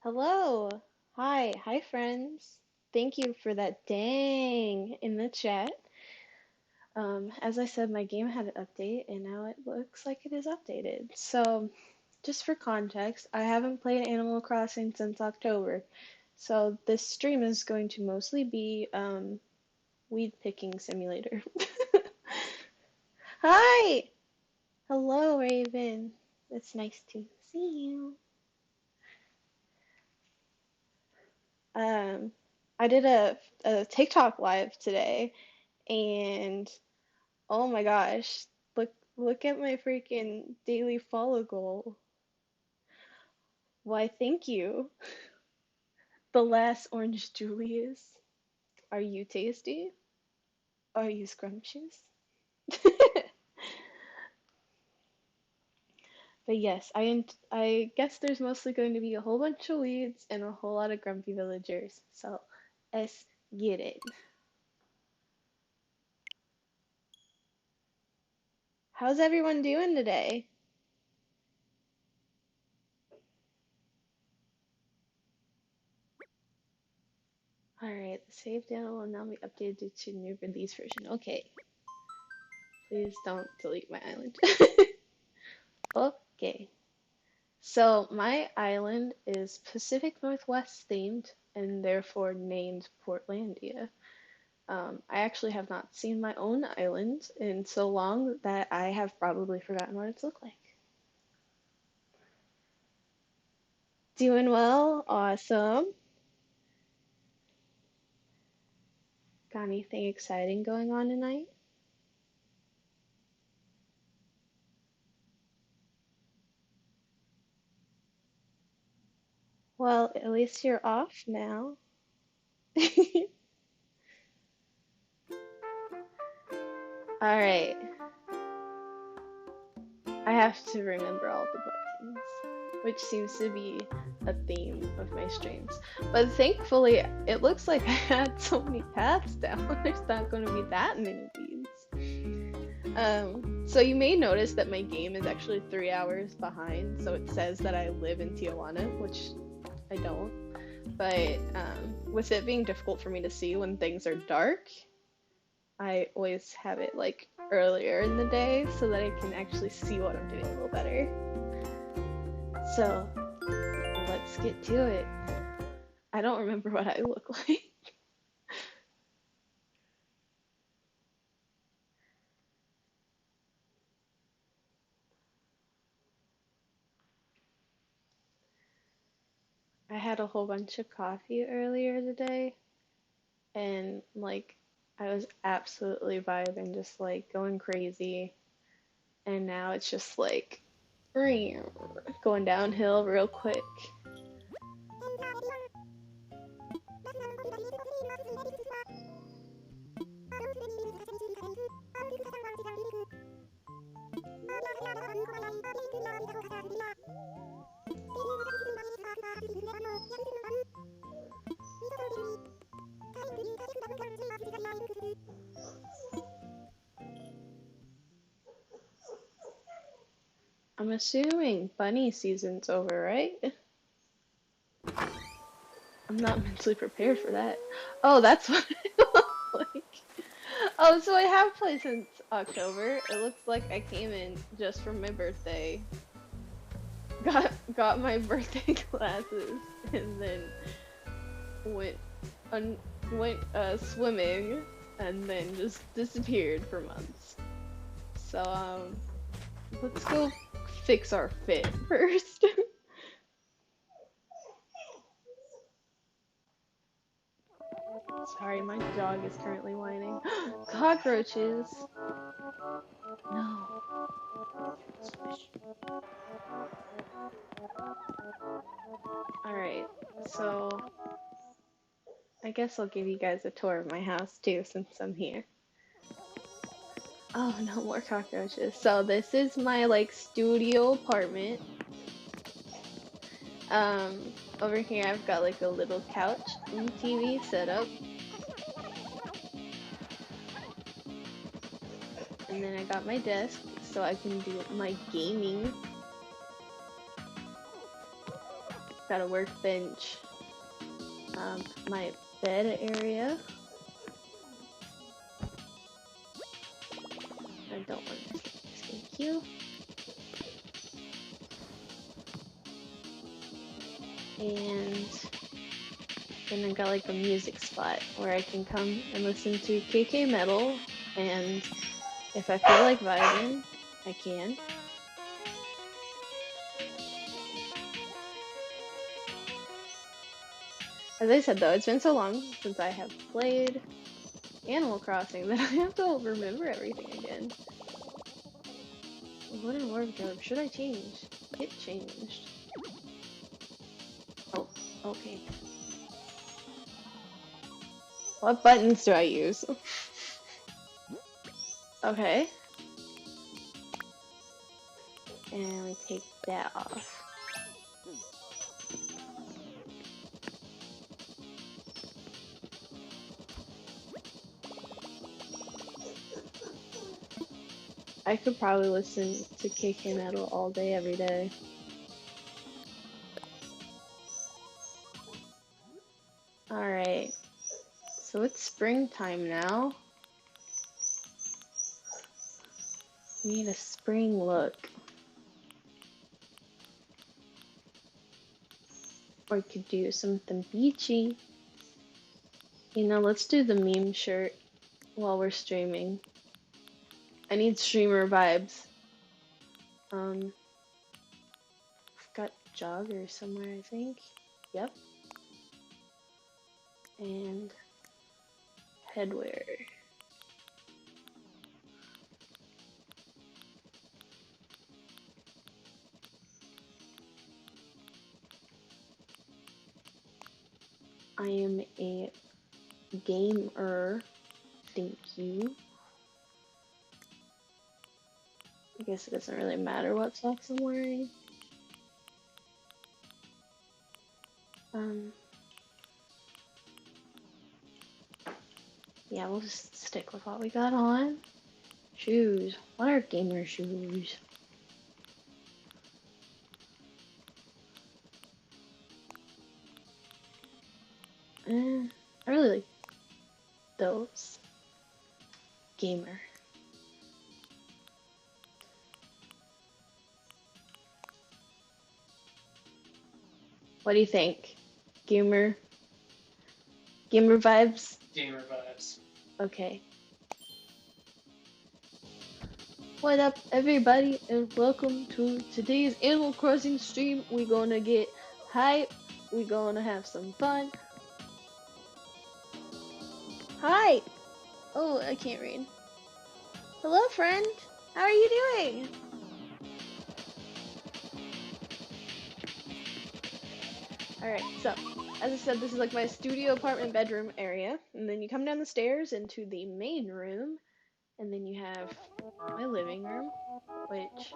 Hello. Hi friends. Thank you for that dang in the chat. As I said, my game had an update and now it looks like it is updated. So, just for context, I haven't played Animal Crossing since October. So, this stream is going to mostly be weed picking simulator. Hi! Hello, Raven. It's nice to see you. Um, I did a TikTok live today. And oh my gosh, look at my freaking daily follow goal. Why, thank you. The last orange Julius. Are you tasty? Are you scrumptious? But yes, I guess there's mostly going to be a whole bunch of weeds and a whole lot of grumpy villagers. So let's get it. How's everyone doing today? Alright, the save data will now be updated to new release version. Okay, please don't delete my island. Okay, so my island is Pacific Northwest themed and therefore named Portlandia. I actually have not seen my own island in so long that I have probably forgotten what it's looked like. Doing well, awesome. Got anything exciting going on tonight? Well, at least you're off now. Alright, I have to remember all the buttons, which seems to be a theme of my streams. But thankfully, it looks like I had so many paths down, there's not going to be that many beads. So you may notice that my game is actually 3 hours behind, so it says that I live in Tijuana, which I don't. But with it being difficult for me to see when things are dark, I always have it like earlier in the day so that I can actually see what I'm doing a little better. So let's get to it. I don't remember what I look like. I had a whole bunch of coffee earlier today and like I was absolutely vibing, just like going crazy. And now it's just like going downhill real quick. I'm assuming bunny season's over, right? I'm not mentally prepared for that. Oh, that's what it looks like. Oh, so I have played since October. It looks like I came in just for my birthday. Got my birthday glasses and then went went swimming and then just disappeared for months. So let's go fix our fit first. Sorry, my dog is currently whining. Cockroaches! No. Alright, so I guess I'll give you guys a tour of my house too since I'm here. Oh, no more cockroaches. So this is my like studio apartment. Over here I've got like a little couch and TV set up. And then I got my desk so I can do my gaming. got a workbench, my bed area. I don't want to skip this, thank you. And then I got like a music spot where I can come and listen to KK metal, and if I feel like vibing, I can. As I said though, it's been so long since I have played Animal Crossing that I have to remember everything again. Wooden wardrobe, should I change? It changed. Oh, okay. What buttons do I use? Okay. And we take that off. I could probably listen to KK metal all day, every day. Alright. So it's springtime now. We need a spring look. Or we could do something beachy. You know, let's do the meme shirt while we're streaming. I need streamer vibes. I've got jogger somewhere, I think. Yep. And headwear. I am a gamer. Thank you. I guess it doesn't really matter what socks I'm wearing. Yeah, we'll just stick with what we got on. Shoes. What are gamer shoes? I really like those. Gamer. What do you think? Gamer? Gamer vibes? Gamer vibes. Okay. What up, everybody, and welcome to today's Animal Crossing stream. We're gonna get hype. We're gonna have some fun. Hi! Oh, I can't read. Hello, friend. How are you doing? Alright, so, as I said, this is like my studio apartment bedroom area. And then you come down the stairs into the main room. And then you have my living room, which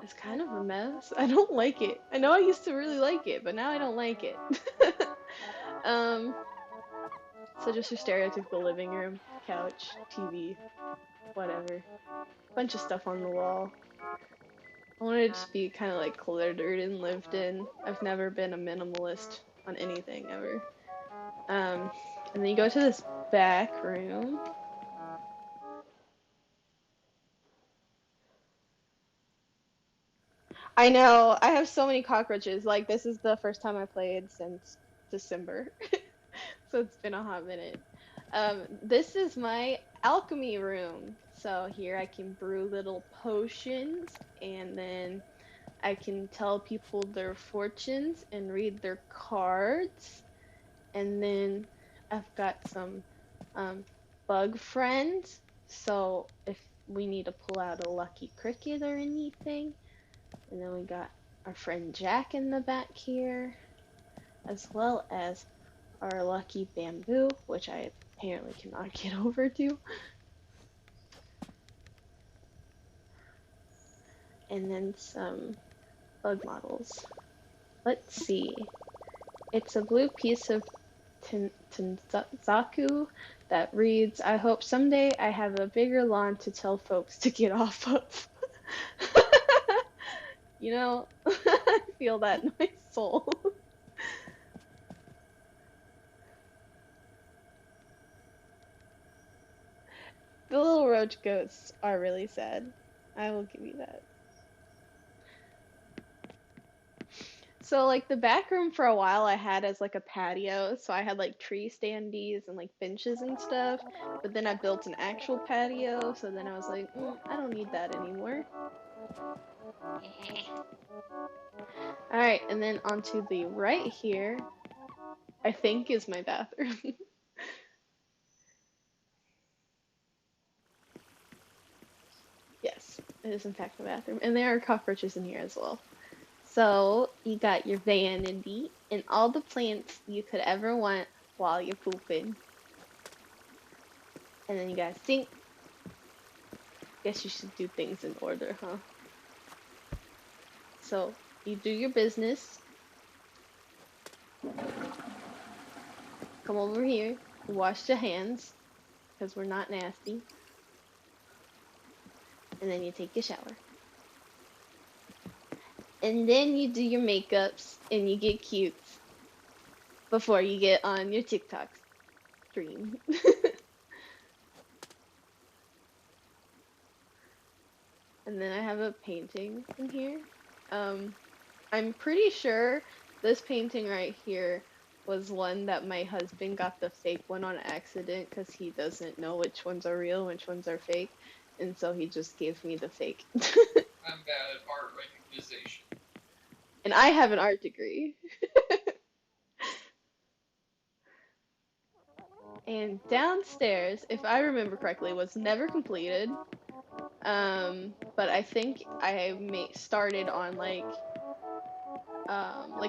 is kind of a mess. I don't like it. I know I used to really like it, but now I don't like it. So just your stereotypical living room, couch, TV, whatever. Bunch of stuff on the wall. I want it to be kind of like cluttered and lived in. I've never been a minimalist on anything ever. And then you go to this back room. I know, I have so many cockroaches. Like, this is the first time I played since December. So it's been a hot minute. This is my alchemy room. So here I can brew little potions, and then I can tell people their fortunes and read their cards. And then I've got some bug friends. So if we need to pull out a lucky cricket or anything. And then we got our friend Jack in the back here, as well as our lucky bamboo, which I apparently cannot get over to. And then some bug models. Let's see. It's a blue piece of Tanzaku that reads, I hope someday I have a bigger lawn to tell folks to get off of. You know, I feel that in my soul. The little roach ghosts are really sad. I will give you that. So like the back room for a while I had as like a patio, so I had like tree standees and like benches and stuff. But then I built an actual patio, so then I was like, I don't need that anymore. Alright, and then onto the right here, I think is my bathroom. Yes, it is in fact my bathroom. And there are cockroaches in here as well. So you got your vanity and all the plants you could ever want while you're pooping. And then you got a sink. Guess you should do things in order, huh? So you do your business. Come over here. Wash your hands, because we're not nasty. And then you take your shower. And then you do your makeups and you get cute before you get on your TikTok stream. And then I have a painting in here. I'm pretty sure this painting right here was one that my husband got the fake one on accident because he doesn't know which ones are real, which ones are fake, and so he just gave me the fake. I'm bad at art recognition. And I have an art degree. And downstairs, if I remember correctly, was never completed. But I think I started on like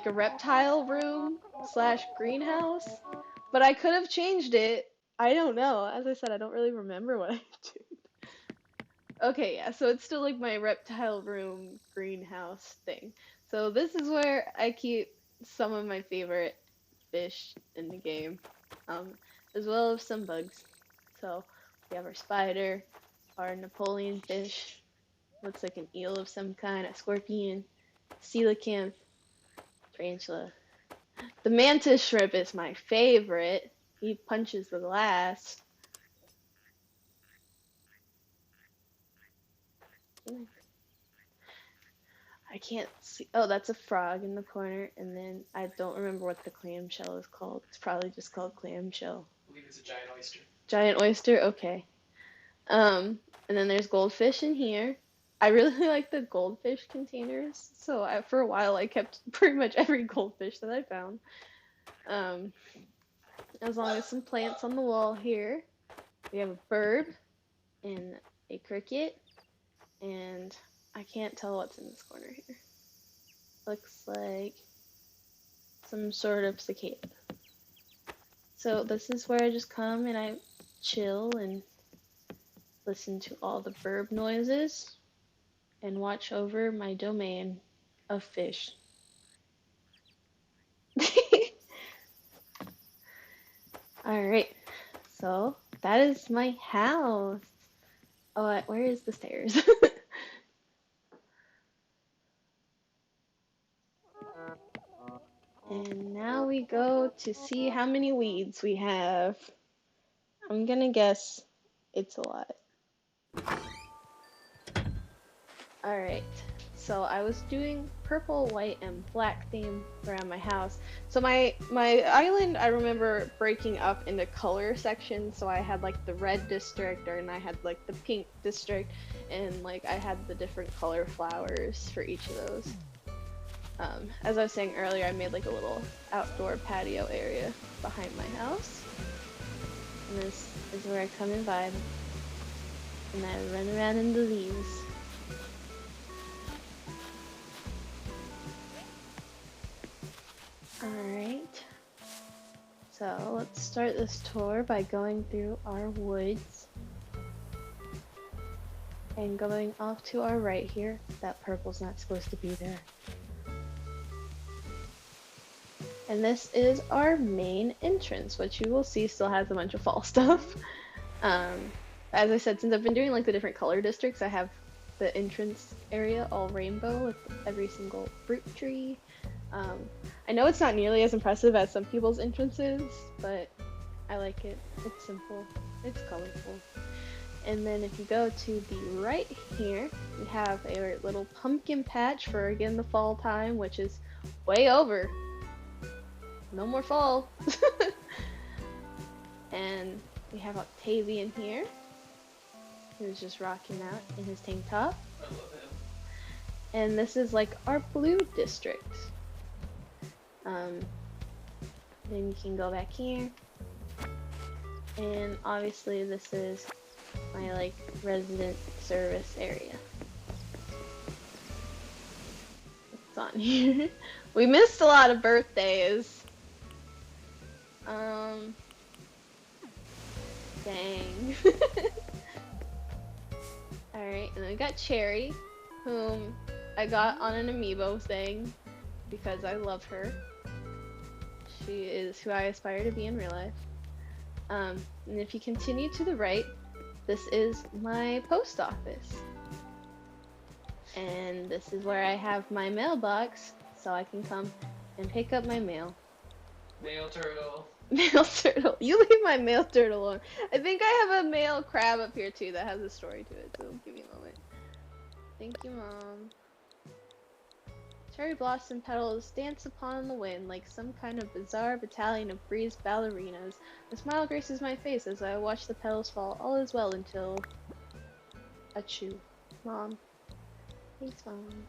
a reptile room / greenhouse, but I could have changed it. I don't know. As I said, I don't really remember what I did. Okay, yeah, so it's still like my reptile room greenhouse thing. So this is where I keep some of my favorite fish in the game, as well as some bugs. So we have our spider, our Napoleon fish, looks like an eel of some kind, a scorpion, coelacanth, tarantula. The mantis shrimp is my favorite. He punches the glass. I can't see. Oh, that's a frog in the corner, and then I don't remember what the clamshell is called. It's probably just called clamshell. I believe it's a giant oyster. Giant oyster? Okay. And then there's goldfish in here. I really like the goldfish containers, so for a while I kept pretty much every goldfish that I found. As long as some plants on the wall here. We have a bird and a cricket, and I can't tell what's in this corner here. Looks like some sort of cicada. So this is where I just come and I chill and listen to all the bird noises and watch over my domain of fish. Alright, so that is my house. Oh, where is the stairs? And now we go to see how many weeds we have. I'm gonna guess it's a lot. Alright, so I was doing purple, white, and black theme around my house. So my island, I remember breaking up into color sections. So I had like the red district, and I had like the pink district, and like I had the different color flowers for each of those. As I was saying earlier, I made like a little outdoor patio area behind my house. And this is where I come and vibe. And I run around in the leaves. Alright. So let's start this tour by going through our woods. And going off to our right here. That purple's not supposed to be there. And this is our main entrance, which you will see still has a bunch of fall stuff. As I said, since I've been doing like the different color districts, I have the entrance area all rainbow with every single fruit tree. I know it's not nearly as impressive as some people's entrances, but I like it. It's simple, it's colorful. And then if you go to the right here, we have a little pumpkin patch for, again, the fall time, which is way over. No more fall. And we have Octavian here, who's just rocking out in his tank top. I love him. And this is like our blue district. Then you can go back here. And obviously this is my like resident service area. What's on here? We missed a lot of birthdays. Dang. Alright, and then we got Cherry, whom I got on an amiibo thing because I love her. She is who I aspire to be in real life. And if you continue to the right, this is my post office. And this is where I have my mailbox, so I can come and pick up my mail. Mail turtle. Mail turtle. You leave my mail turtle alone. I think I have a male crab up here too that has a story to it, so give me a moment. Thank you, Mom. Cherry blossom petals dance upon the wind like some kind of bizarre battalion of breeze ballerinas. A smile graces my face as I watch the petals fall. All is well until... Achoo. Mom. Thanks, Mom.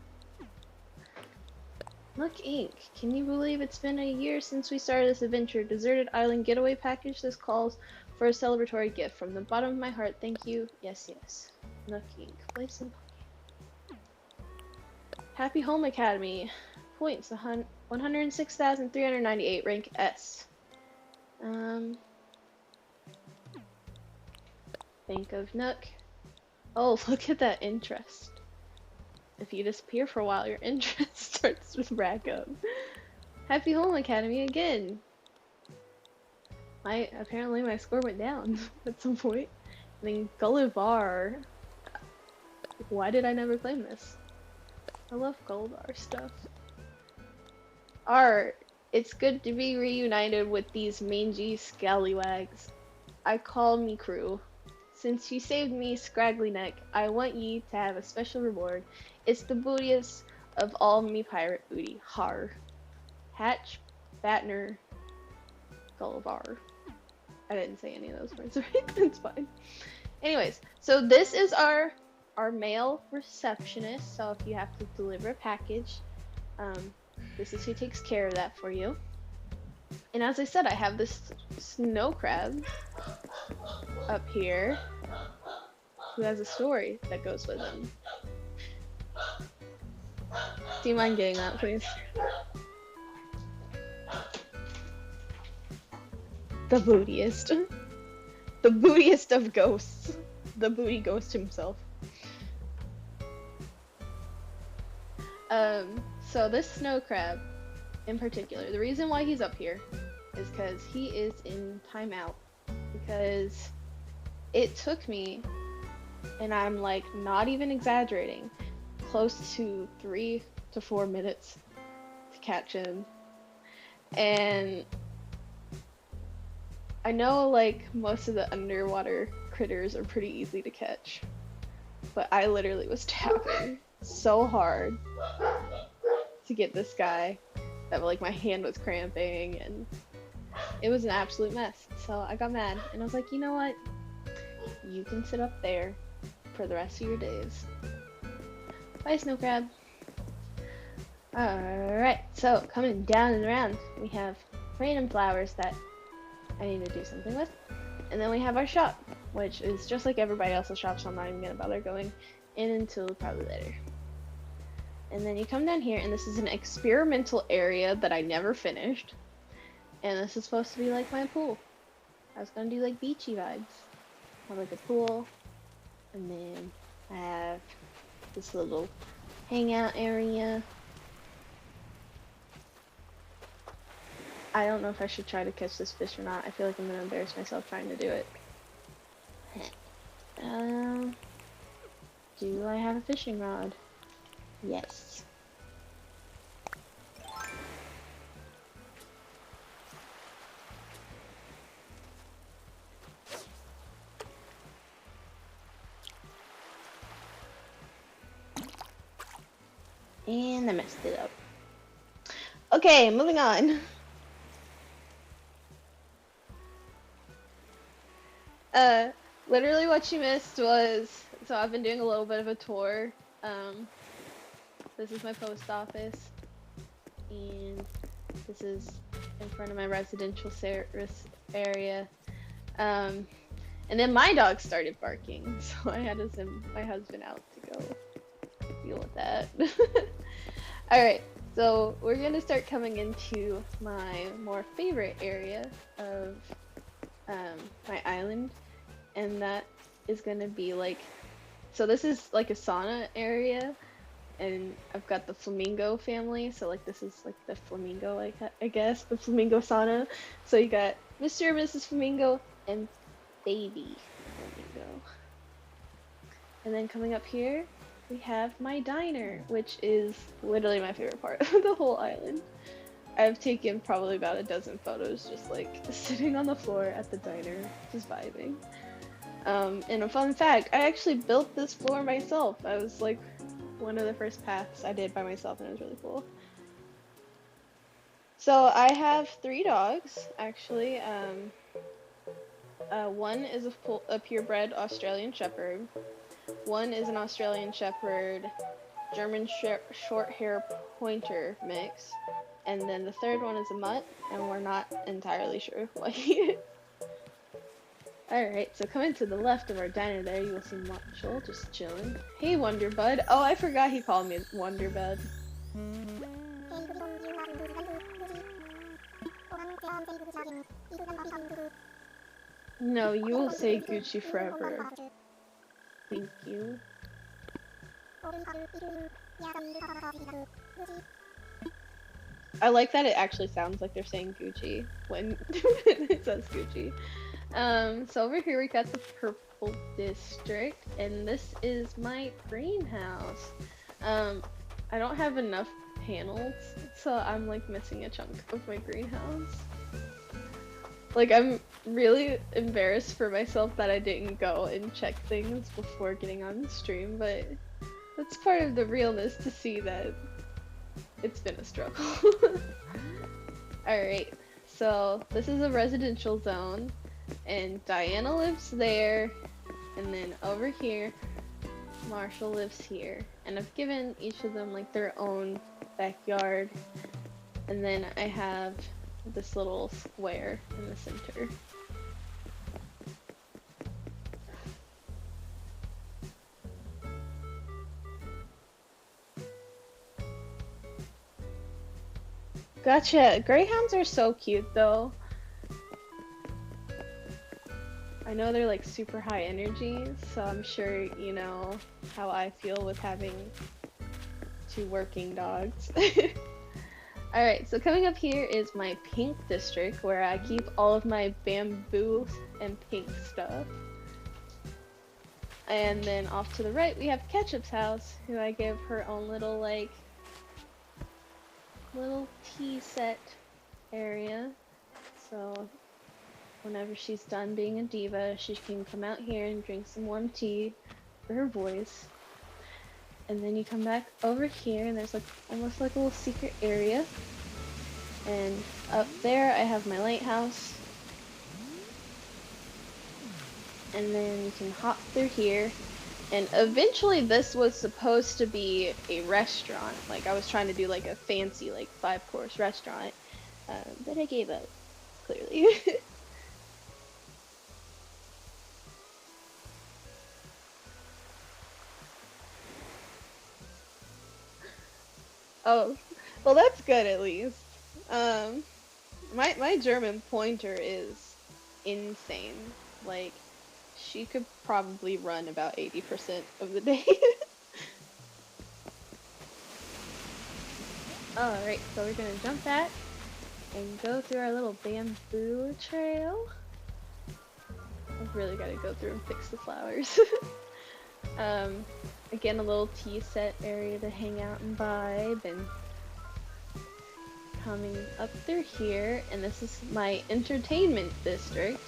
Look, Inc. Can you believe it's been a year since we started this adventure? Deserted island getaway package. This calls for a celebratory gift. From the bottom of my heart, thank you. Yes, yes. Nook Inc. Play some Happy Home Academy. Points 106,398. Rank S. Think of Nook. Oh, look at that interest. If you disappear for a while, your interest starts to rack up. Happy Home Academy again. Apparently my score went down at some point. And then Gullivar. Why did I never claim this? I love Gullivar stuff. Art. It's good to be reunited with these mangy scallywags. I call me crew. Since you saved me, Scraggly Neck, I want ye to have a special reward. It's the bootiest of all me pirate booty. Har. Hatch, Batner, Gullivar. I didn't say any of those words right. It's fine. Anyways, so this is our male receptionist. So if you have to deliver a package, this is who takes care of that for you. And as I said, I have this snow crab up here who has a story that goes with him. Do you mind getting that, please? The bootiest. The bootiest of ghosts. The booty ghost himself. So this snow crab in particular, the reason why he's up here is because he is in timeout. Because it took me, and I'm like not even exaggerating, close to 3 to 4 minutes to catch him. And I know like most of the underwater critters are pretty easy to catch, but I literally was tapping so hard to get this guy that like my hand was cramping and it was an absolute mess. So I got mad and I was like, you know what? You can sit up there for the rest of your days. Bye, snow crab. Alright, so coming down and around, we have random flowers that I need to do something with. And then we have our shop, which is just like everybody else's shop, so I'm not even gonna bother going in until probably later. And then you come down here, and this is an experimental area that I never finished. And this is supposed to be like my pool. I was gonna do like beachy vibes. I have like a pool, and then I have this little hangout area. I don't know if I should try to catch this fish or not. I feel like I'm gonna embarrass myself trying to do it. Do I have a fishing rod? Yes. And I messed it up. Okay, moving on. Literally what you missed was, so I've been doing a little bit of a tour. This is my post office, and this is in front of my residential area. And then my dog started barking, so I had to send my husband out to go deal with that. Alright, so we're gonna start coming into my more favorite area of my island, and that is gonna be like, so this is like a sauna area, and I've got the flamingo family, so like this is like the flamingo, I guess, the flamingo sauna. So you got Mr. and Mrs. Flamingo and baby flamingo. And then coming up here, we have my diner, which is literally my favorite part of the whole island. I've taken probably about a dozen photos just like sitting on the floor at the diner, just vibing. And a fun fact, I actually built this floor myself. I was like one of the first paths I did by myself, and it was really cool. So I have 3 dogs, actually. One is a purebred Australian Shepherd. One is an Australian Shepherd, German short hair pointer mix. And then the third one is a mutt, and we're not entirely sure what he is. Alright, so coming to the left of our diner there, you will see Machole just chilling. Hey, Wonderbud. Oh, I forgot he called me Wonderbud. No, you will say Gucci forever. Thank you. I like that it actually sounds like they're saying Gucci when it says Gucci. So over here we got the purple district, and this is my greenhouse. I don't have enough panels, so I'm like missing a chunk of my greenhouse. Like, I'm really embarrassed for myself that I didn't go and check things before getting on the stream, but that's part of the realness to see that it's been a struggle. Alright, so this is a residential zone, and Diana lives there, and then over here, Marshall lives here. And I've given each of them like their own backyard, and then I have this little square in the center. Gotcha. Greyhounds are so cute though. I know they're like super high energy, so I'm sure you know how I feel with having 2 working dogs. Alright, so coming up here is my pink district, where I keep all of my bamboo and pink stuff. And then off to the right we have Ketchup's house, who I give her own little like little tea set area. So whenever she's done being a diva, she can come out here and drink some warm tea for her voice. And then you come back over here, and there's like almost like a little secret area. And up there I have my lighthouse. And then you can hop through here. And eventually this was supposed to be a restaurant. Like, I was trying to do like a fancy like 5-course restaurant. But I gave up, clearly. Oh, well that's good at least. My German pointer is insane. Like, she could probably run about 80% of the day. Alright, so we're gonna jump back and go through our little bamboo trail. I've really gotta go through and fix the flowers. Again, a little tea set area to hang out and vibe, and coming up through here, and this is my entertainment district.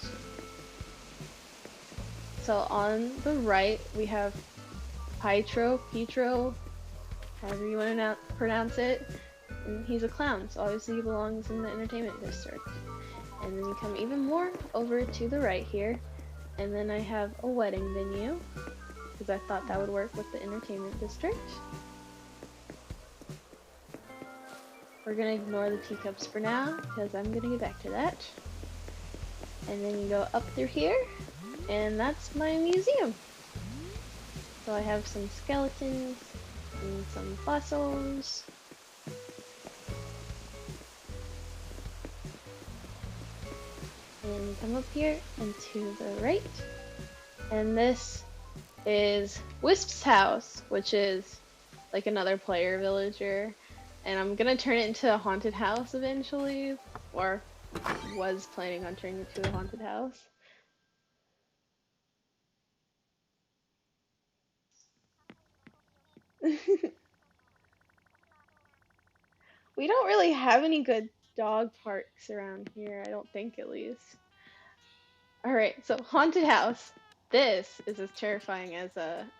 So on the right, we have Petro, however you want to pronounce it, and he's a clown, so obviously he belongs in the entertainment district. And then you come even more over to the right here, and then I have a wedding venue, because I thought that would work with the entertainment district. We're gonna ignore the teacups for now, because I'm gonna get back to that. And then you go up through here, and that's my museum. So I have some skeletons and some fossils. And come up here and to the right. And this is Wisps House, which is like another player villager. And I'm gonna turn it into a haunted house eventually, or was planning on turning it to a haunted house. We don't really have any good dog parks around here, I don't think, at least. Alright, so haunted house. This is as terrifying as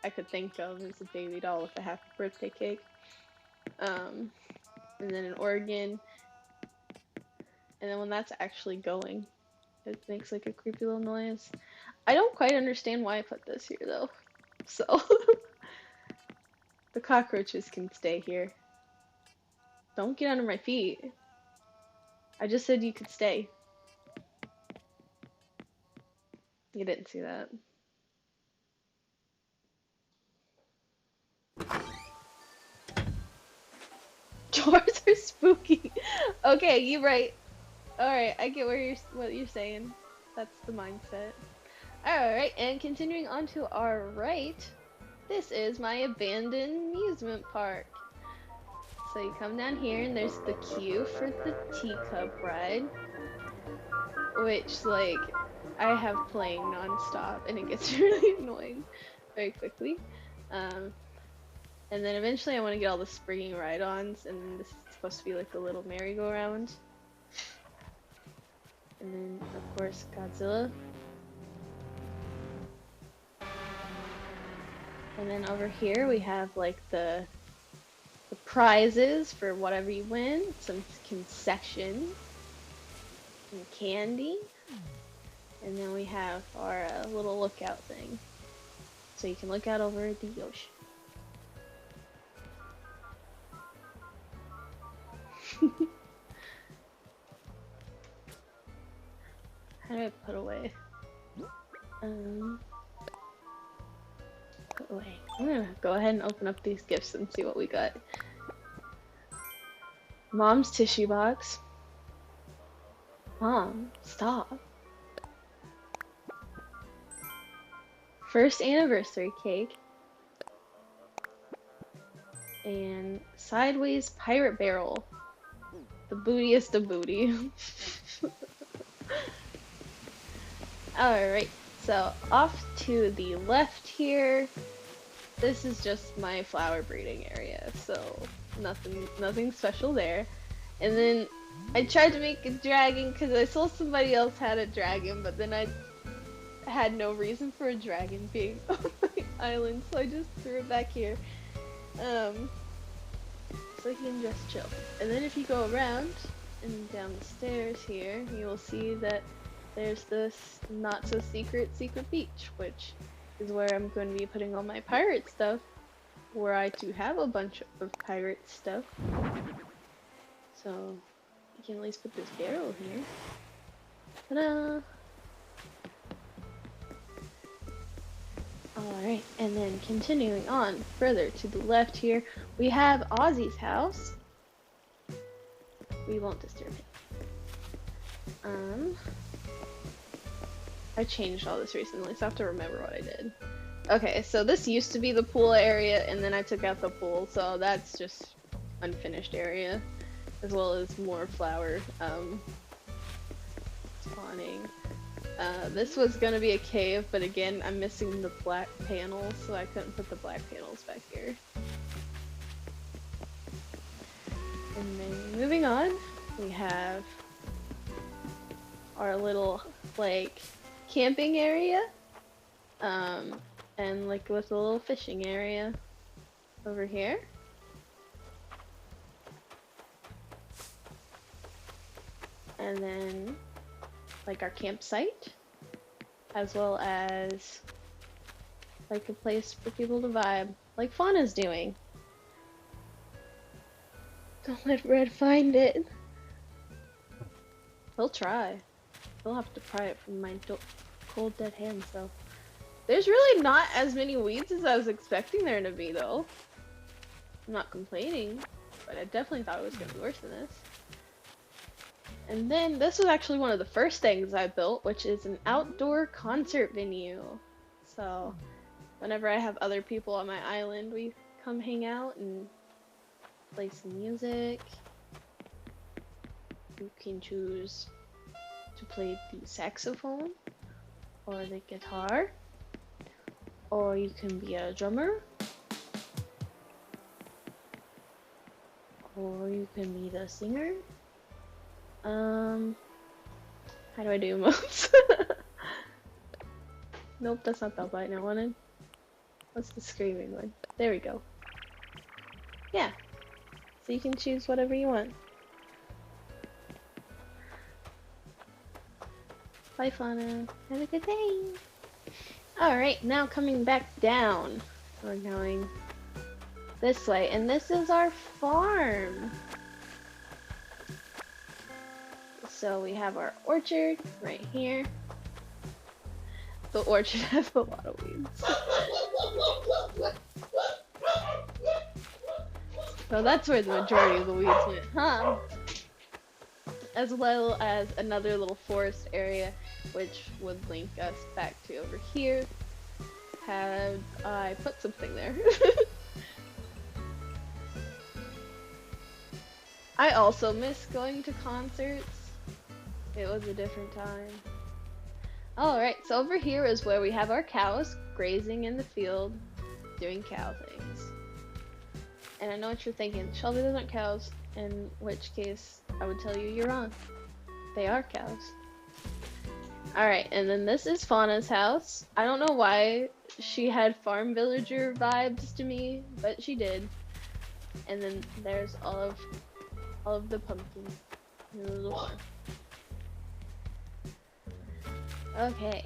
I could think of as a baby doll with a happy birthday cake. And then an organ. And then when that's actually going, it makes like a creepy little noise. I don't quite understand why I put this here though. So the cockroaches can stay here. Don't get under my feet. I just said you could stay. You didn't see that. Doors are spooky. Okay, you're right. Alright, I get what you're saying. That's the mindset. Alright, and continuing on to our right, this is my abandoned amusement park. So you come down here and there's the queue for the Teacup Ride, which like I have playing non-stop and it gets really annoying very quickly. And then eventually I want to get all the springing ride-ons, and this is supposed to be like the little merry-go-round. And then of course Godzilla. And then over here we have like the prizes for whatever you win, some concessions, some candy, and then we have our little lookout thing, so you can look out over the ocean. How do I put away? Put away. I'm gonna go ahead and open up these gifts and see what we got. Mom's tissue box. Mom, stop. First anniversary cake. And sideways pirate barrel. The bootiest of booty. Alright, so off to the left here. This is just my flower breeding area, so nothing special there. And then I tried to make a dragon because I saw somebody else had a dragon, but then I had no reason for a dragon being on my island, so I just threw it back here. So he can just chill. And then if you go around and down the stairs here, you will see that there's this not so secret beach, which is where I'm going to be putting all my pirate stuff, where I do have a bunch of pirate stuff. So you can at least put this barrel here. Ta-da! Alright, and then continuing on further to the left here, we have Ozzy's house. We won't disturb him. I changed all this recently, so I have to remember what I did. Okay, so this used to be the pool area, and then I took out the pool, so that's just unfinished area, as well as more flower spawning. This was gonna be a cave, but again, I'm missing the black panels, so I couldn't put the black panels back here. And then moving on, we have our little, like, camping area. And like with a little fishing area over here. And then like our campsite, as well as like a place for people to vibe, like Fauna's doing. Don't let Red find it. He'll try. He'll have to pry it from my cold dead hands though. There's really not as many weeds as I was expecting there to be though. I'm not complaining, but I definitely thought it was gonna be worse than this. And then this was actually one of the first things I built, which is an outdoor concert venue. So whenever I have other people on my island, we come hang out and play some music. You can choose to play the saxophone or the guitar, or you can be a drummer, or you can be the singer. How do I do emotes? Nope, that's not the button I wanted. What's the screaming one? There we go. Yeah. So you can choose whatever you want. Bye, Fauna. Have a good day. Alright, now coming back down. We're going this way, and this is our farm. So we have our orchard right here. The orchard has a lot of weeds. So that's where the majority of the weeds went, huh? As well as another little forest area, which would link us back to over here. Had I put something there? I also miss going to concerts. It was a different time. Alright, so over here is where we have our cows grazing in the field, doing cow things. And I know what you're thinking, Shelby, those aren't cows, in which case I would tell you you're wrong. They are cows. Alright, and then this is Fauna's house. I don't know why she had farm villager vibes to me, but she did. And then there's all of the pumpkins in the little farm. Okay,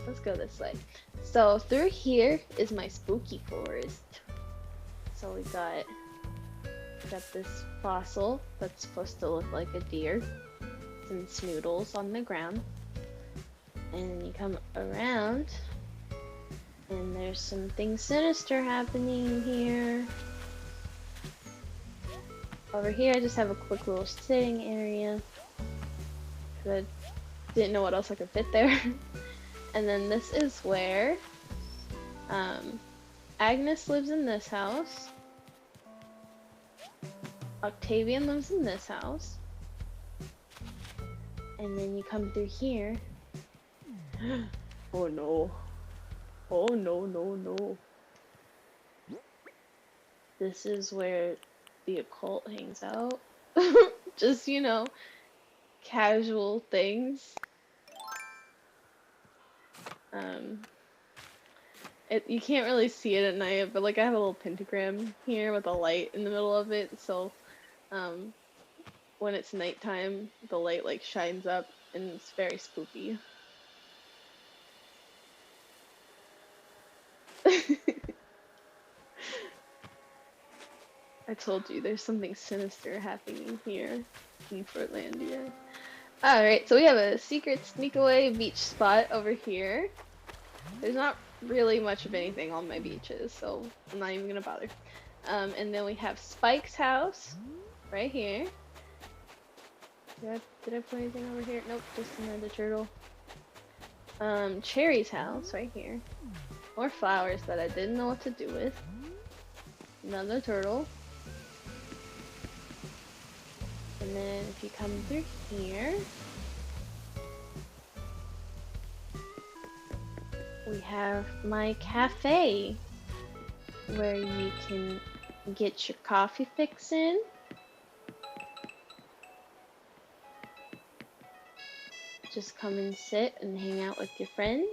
let's go this way. So through here is my spooky forest. So we got this fossil that's supposed to look like a deer. Some snoodles on the ground. And then you come around and there's something sinister happening here. Over here I just have a quick little sitting area. Cause I didn't know what else I could fit there. And then this is where Agnes lives in this house. Octavian lives in this house. And then you come through here. Oh no. Oh no, no, no. This is where the occult hangs out. Just, you know, casual things. You can't really see it at night, but like I have a little pentagram here with a light in the middle of it, so when it's nighttime, the light like shines up and it's very spooky. I told you there's something sinister happening here in Portlandia. Alright, so we have a secret sneak away beach spot over here. There's not really much of anything on my beaches, so I'm not even gonna bother. And then we have Spike's house right here. Did I put anything over here? Nope, just another turtle. Cherry's house right here. More flowers that I didn't know what to do with. Another turtle. And then if you come through here, we have my cafe where you can get your coffee fix in. Just come and sit and hang out with your friends.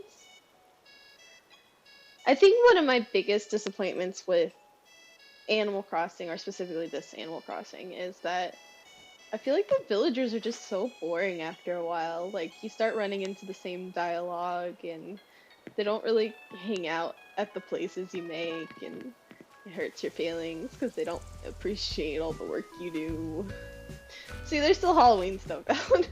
I think one of my biggest disappointments with Animal Crossing, or specifically this Animal Crossing, is that I feel like the villagers are just so boring after a while. Like, you start running into the same dialogue, and they don't really hang out at the places you make, and it hurts your feelings because they don't appreciate all the work you do. See, there's still Halloween stuff out.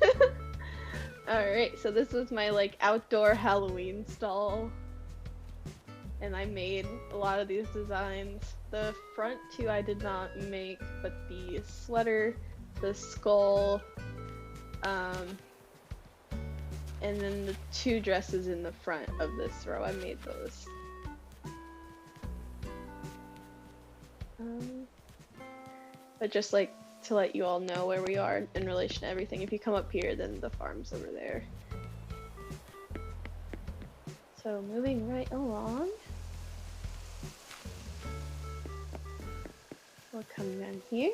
Alright, so this was my, like, outdoor Halloween stall. And I made a lot of these designs. The front two I did not make, but the sweater, the skull, and then the two dresses in the front of this row, I made those. But just like to let you all know where we are in relation to everything, if you come up here, then the farm's over there. So moving right along, we'll come down here.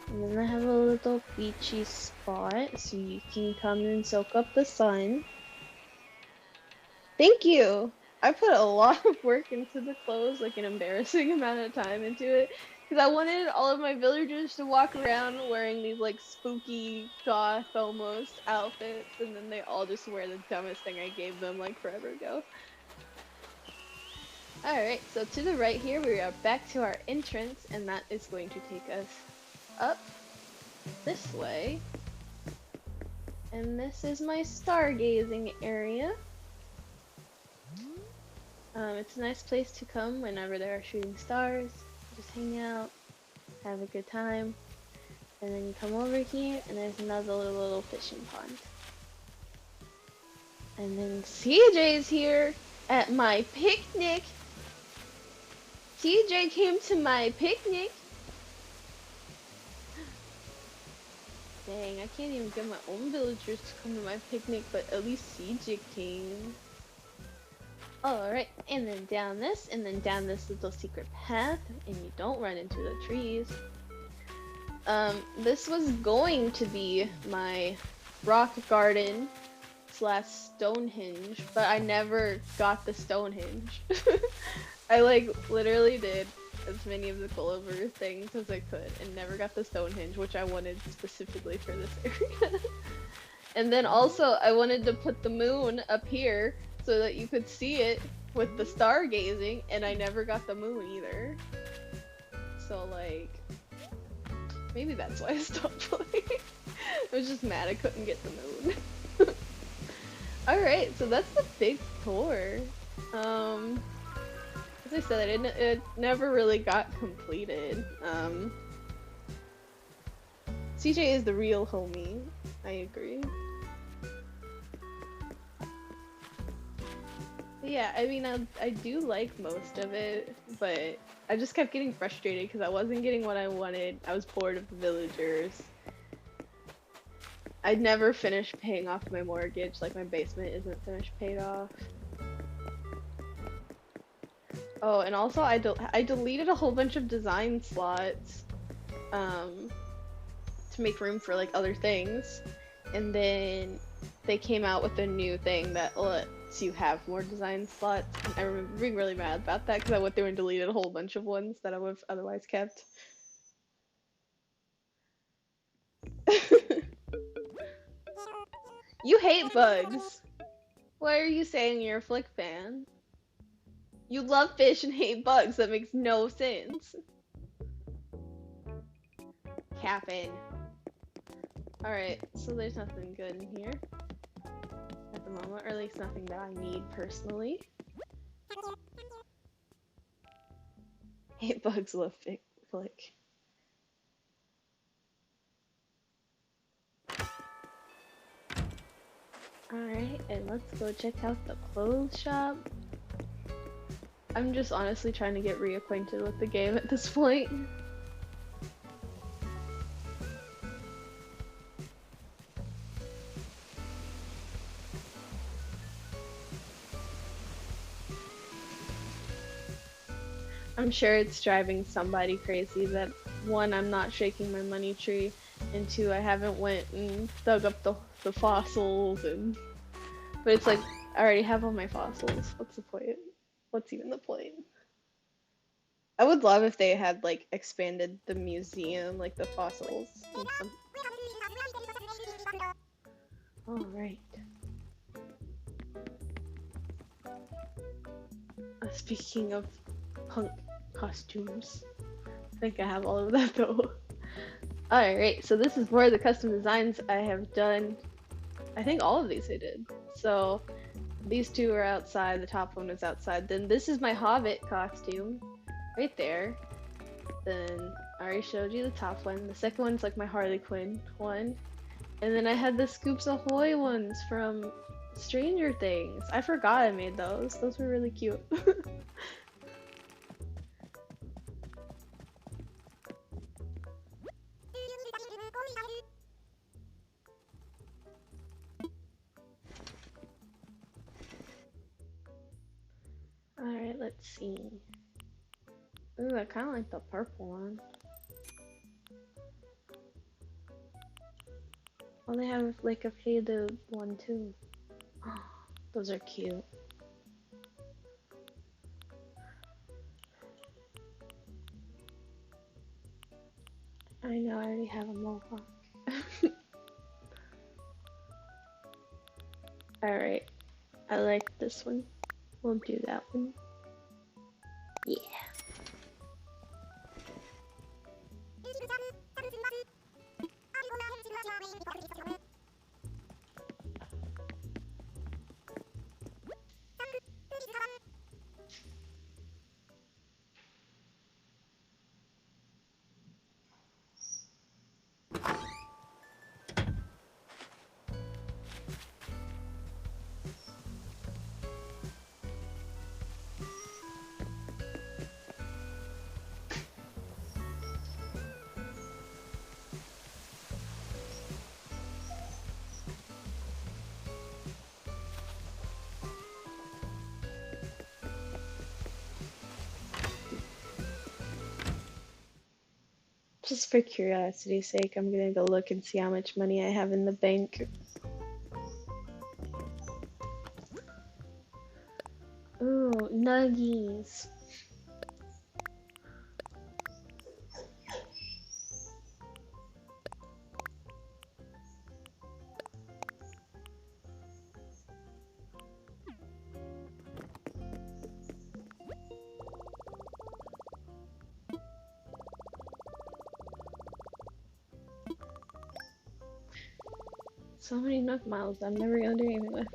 And then I have a little beachy spot so you can come and soak up the sun. Thank you! I put a lot of work into the clothes, like an embarrassing amount of time into it, because I wanted all of my villagers to walk around wearing these like spooky, goth almost outfits, and then they all just wear the dumbest thing I gave them like forever ago. Alright, so to the right here we are back to our entrance, and that is going to take us up this way. And this is my stargazing area. It's a nice place to come whenever there are shooting stars. Just hang out, have a good time, and then you come over here and there's another little fishing pond. And then CJ's here at my picnic. CJ came to my picnic. Dang, I can't even get my own villagers to come to my picnic, but at least CJ came. Alright, and then down this, and then down this little secret path, and you don't run into the trees. This was going to be my rock garden / stonehenge, but I never got the stonehenge. I like literally did as many of the Clover things as I could and never got the stonehenge, which I wanted specifically for this area. And then also I wanted to put the moon up here so that you could see it with the stargazing, and I never got the moon either. So like, maybe that's why I stopped playing. I was just mad I couldn't get the moon. Alright, so that's the big tour. As I said, it never really got completed. CJ is the real homie, I agree. Yeah, I mean, I do like most of it, but I just kept getting frustrated because I wasn't getting what I wanted. I was bored of the villagers. I'd never finished paying off my mortgage, like my basement isn't finished paid off. Oh, and also I deleted a whole bunch of design slots to make room for like other things, and then they came out with a new thing that lets you have more design slots. I remember being really mad about that because I went through and deleted a whole bunch of ones that I would have otherwise kept. You hate bugs. Why are you saying you're a Flick fan? You love fish and hate bugs. That makes no sense. Capping. Alright, so there's nothing good in here at the moment, or at least nothing that I need personally. Hate bugs, love Flick. Alright, and let's go check out the clothes shop. I'm just honestly trying to get reacquainted with the game at this point. I'm sure it's driving somebody crazy that one, I'm not shaking my money tree, and two, I haven't went and dug up the fossils and. But it's like I already have all my fossils. What's the point? What's even the point? I would love if they had like expanded the museum, like the fossils and some. All right. Speaking of punk costumes, I think I have all of that though. Alright, so this is more of the custom designs I have done. I think all of these I did. So these two are outside, the top one is outside. Then this is my Hobbit costume, right there. Then I already showed you the top one. The second one's like my Harley Quinn one. And then I had the Scoops Ahoy ones from Stranger Things. I forgot I made those. Those were really cute. Alright, let's see. Ooh, I kind of like the purple one. Oh, they have like a faded one too. Those are cute. I know, I already have a mohawk. Alright, I like this one. We'll do that one. Yeah. Just for curiosity's sake, I'm gonna go look and see how much money I have in the bank. Ooh, nuggies. So many Nook miles I'm never gonna do anything with.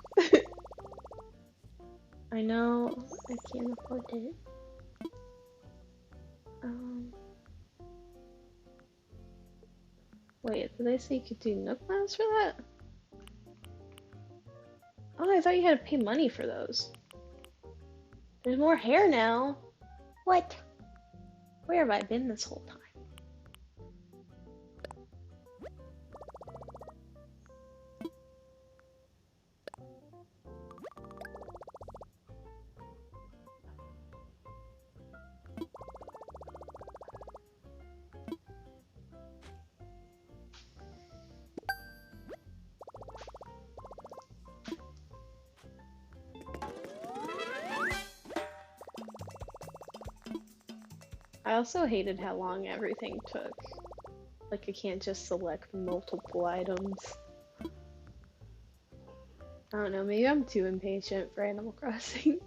I know I can't afford it. Wait, did they say you could do Nook miles for that? Oh, I thought you had to pay money for those. There's more hair now. What? Where have I been this whole time? I also hated how long everything took. Like, I can't just select multiple items. I don't know, maybe I'm too impatient for Animal Crossing.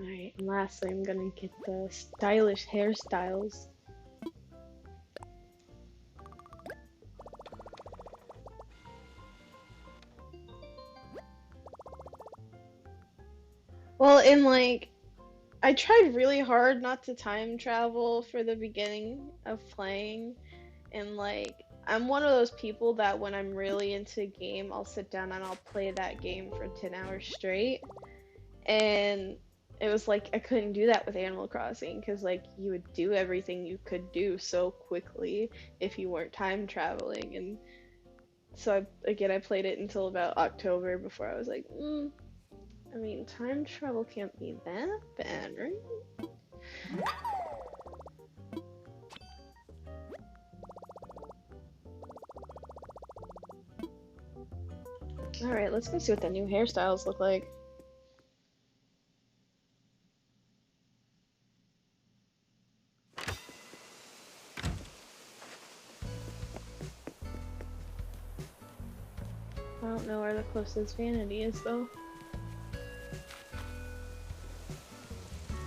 Alright, and lastly, I'm gonna get the stylish hairstyles. Well, in like, I tried really hard not to time travel for the beginning of playing, and like, I'm one of those people that when I'm really into a game, I'll sit down and I'll play that game for 10 hours straight. And it was like I couldn't do that with Animal Crossing because like you would do everything you could do so quickly if you weren't time traveling. And so I played it until about October before I was like, I mean, time travel can't be that bad, right? All right, let's go see what the new hairstyles look like. I don't know where the closest vanity is though.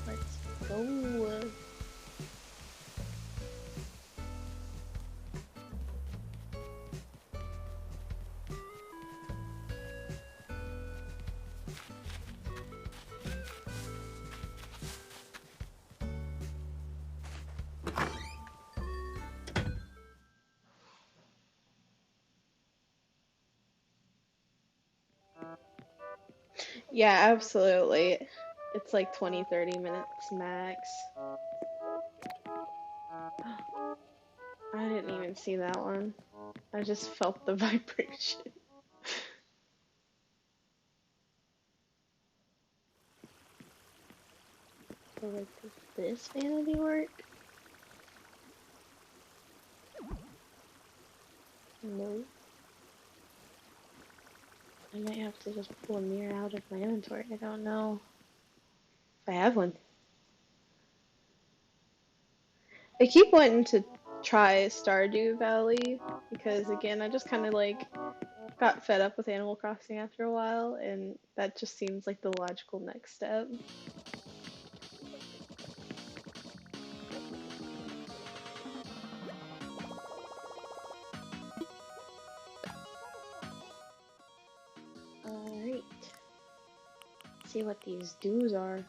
Let's go. Yeah, absolutely. It's like 20-30 minutes max. I didn't even see that one. I just felt the vibration. So like, does this vanity work? No. I might have to just pull a mirror out of my inventory. I don't know if I have one. I keep wanting to try Stardew Valley because again, I just kind of like got fed up with Animal Crossing after a while, and that just seems like the logical next step. Alright. See what these do's are.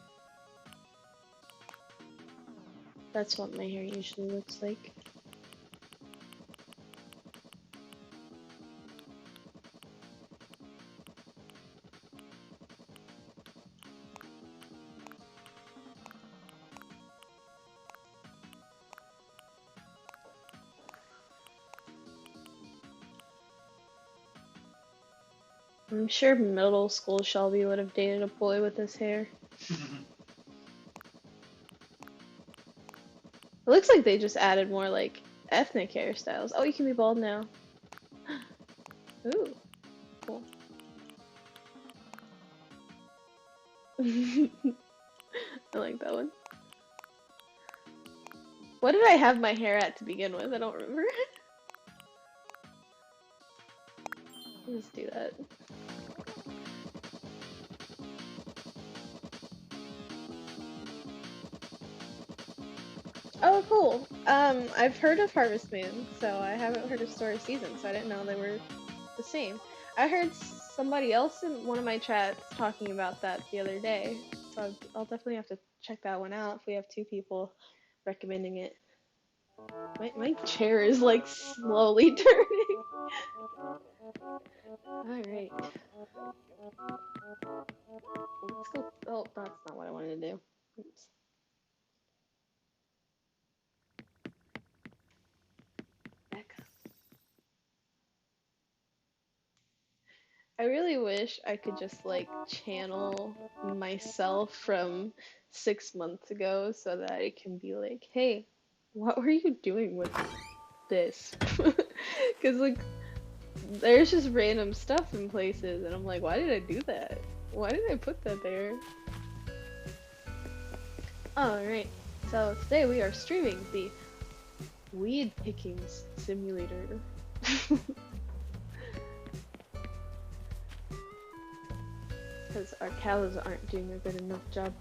That's what my hair usually looks like. I'm sure middle school Shelby would have dated a boy with this hair. It looks like they just added more like ethnic hairstyles. Oh, you can be bald now. Ooh, cool. I like that one. What did I have my hair at to begin with? I don't remember. Let's do that. Oh, cool. I've heard of Harvest Moon, so I haven't heard of Story of Seasons, so I didn't know they were the same. I heard somebody else in one of my chats talking about that the other day, so I'll definitely have to check that one out if we have two people recommending it. My chair is like slowly turning. Alright. Let's go. Oh, that's not what I wanted to do. Oops. Back up. I really wish I could just like channel myself from 6 months ago so that it can be like, hey, what were you doing with this? Because like there's just random stuff in places and I'm like, why did I do that? Why did I put that there? Alright, so today we are streaming the weed picking simulator. Because our cows aren't doing a good enough job.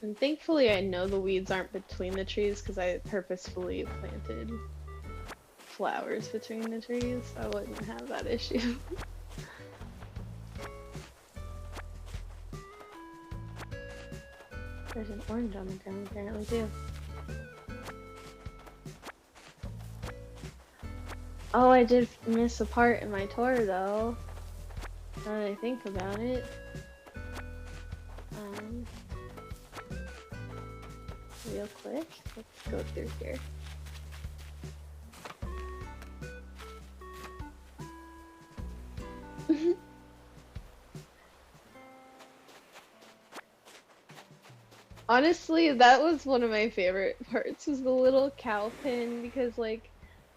And thankfully I know the weeds aren't between the trees because I purposefully planted flowers between the trees, so I wouldn't have that issue. There's an orange on the ground apparently too. Oh, I did miss a part in my tour though. Now that I think about it. Real quick, let's go through here. Honestly, that was one of my favorite parts, was the little cow pin, because like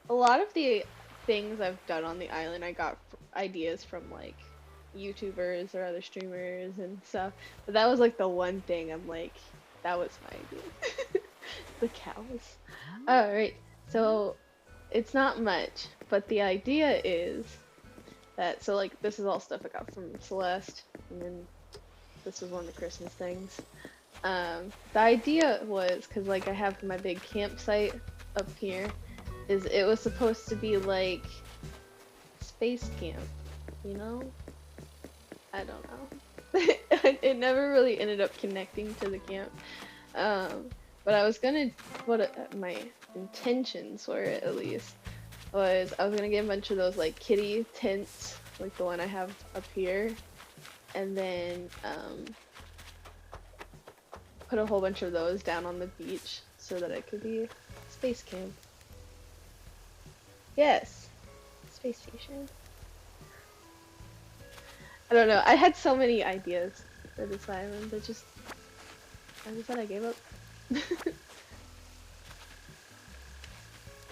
a lot of the things I've done on the island I got ideas from like YouTubers or other streamers and stuff, but that was like the one thing I'm like, that was my idea. The cows. Alright, so it's not much, but the idea is that, so like this is all stuff I got from Celeste, and then this was one of the Christmas things. The idea was, because like I have my big campsite up here, is it was supposed to be like space camp, you know? I don't know. It never really ended up connecting to the camp. But I was gonna, my intentions were at least, was I was gonna get a bunch of those like kitty tents, like the one I have up here, and then put a whole bunch of those down on the beach so that it could be space camp. Yes, space station. I don't know. I had so many ideas for this island, but just, like I said, I gave up.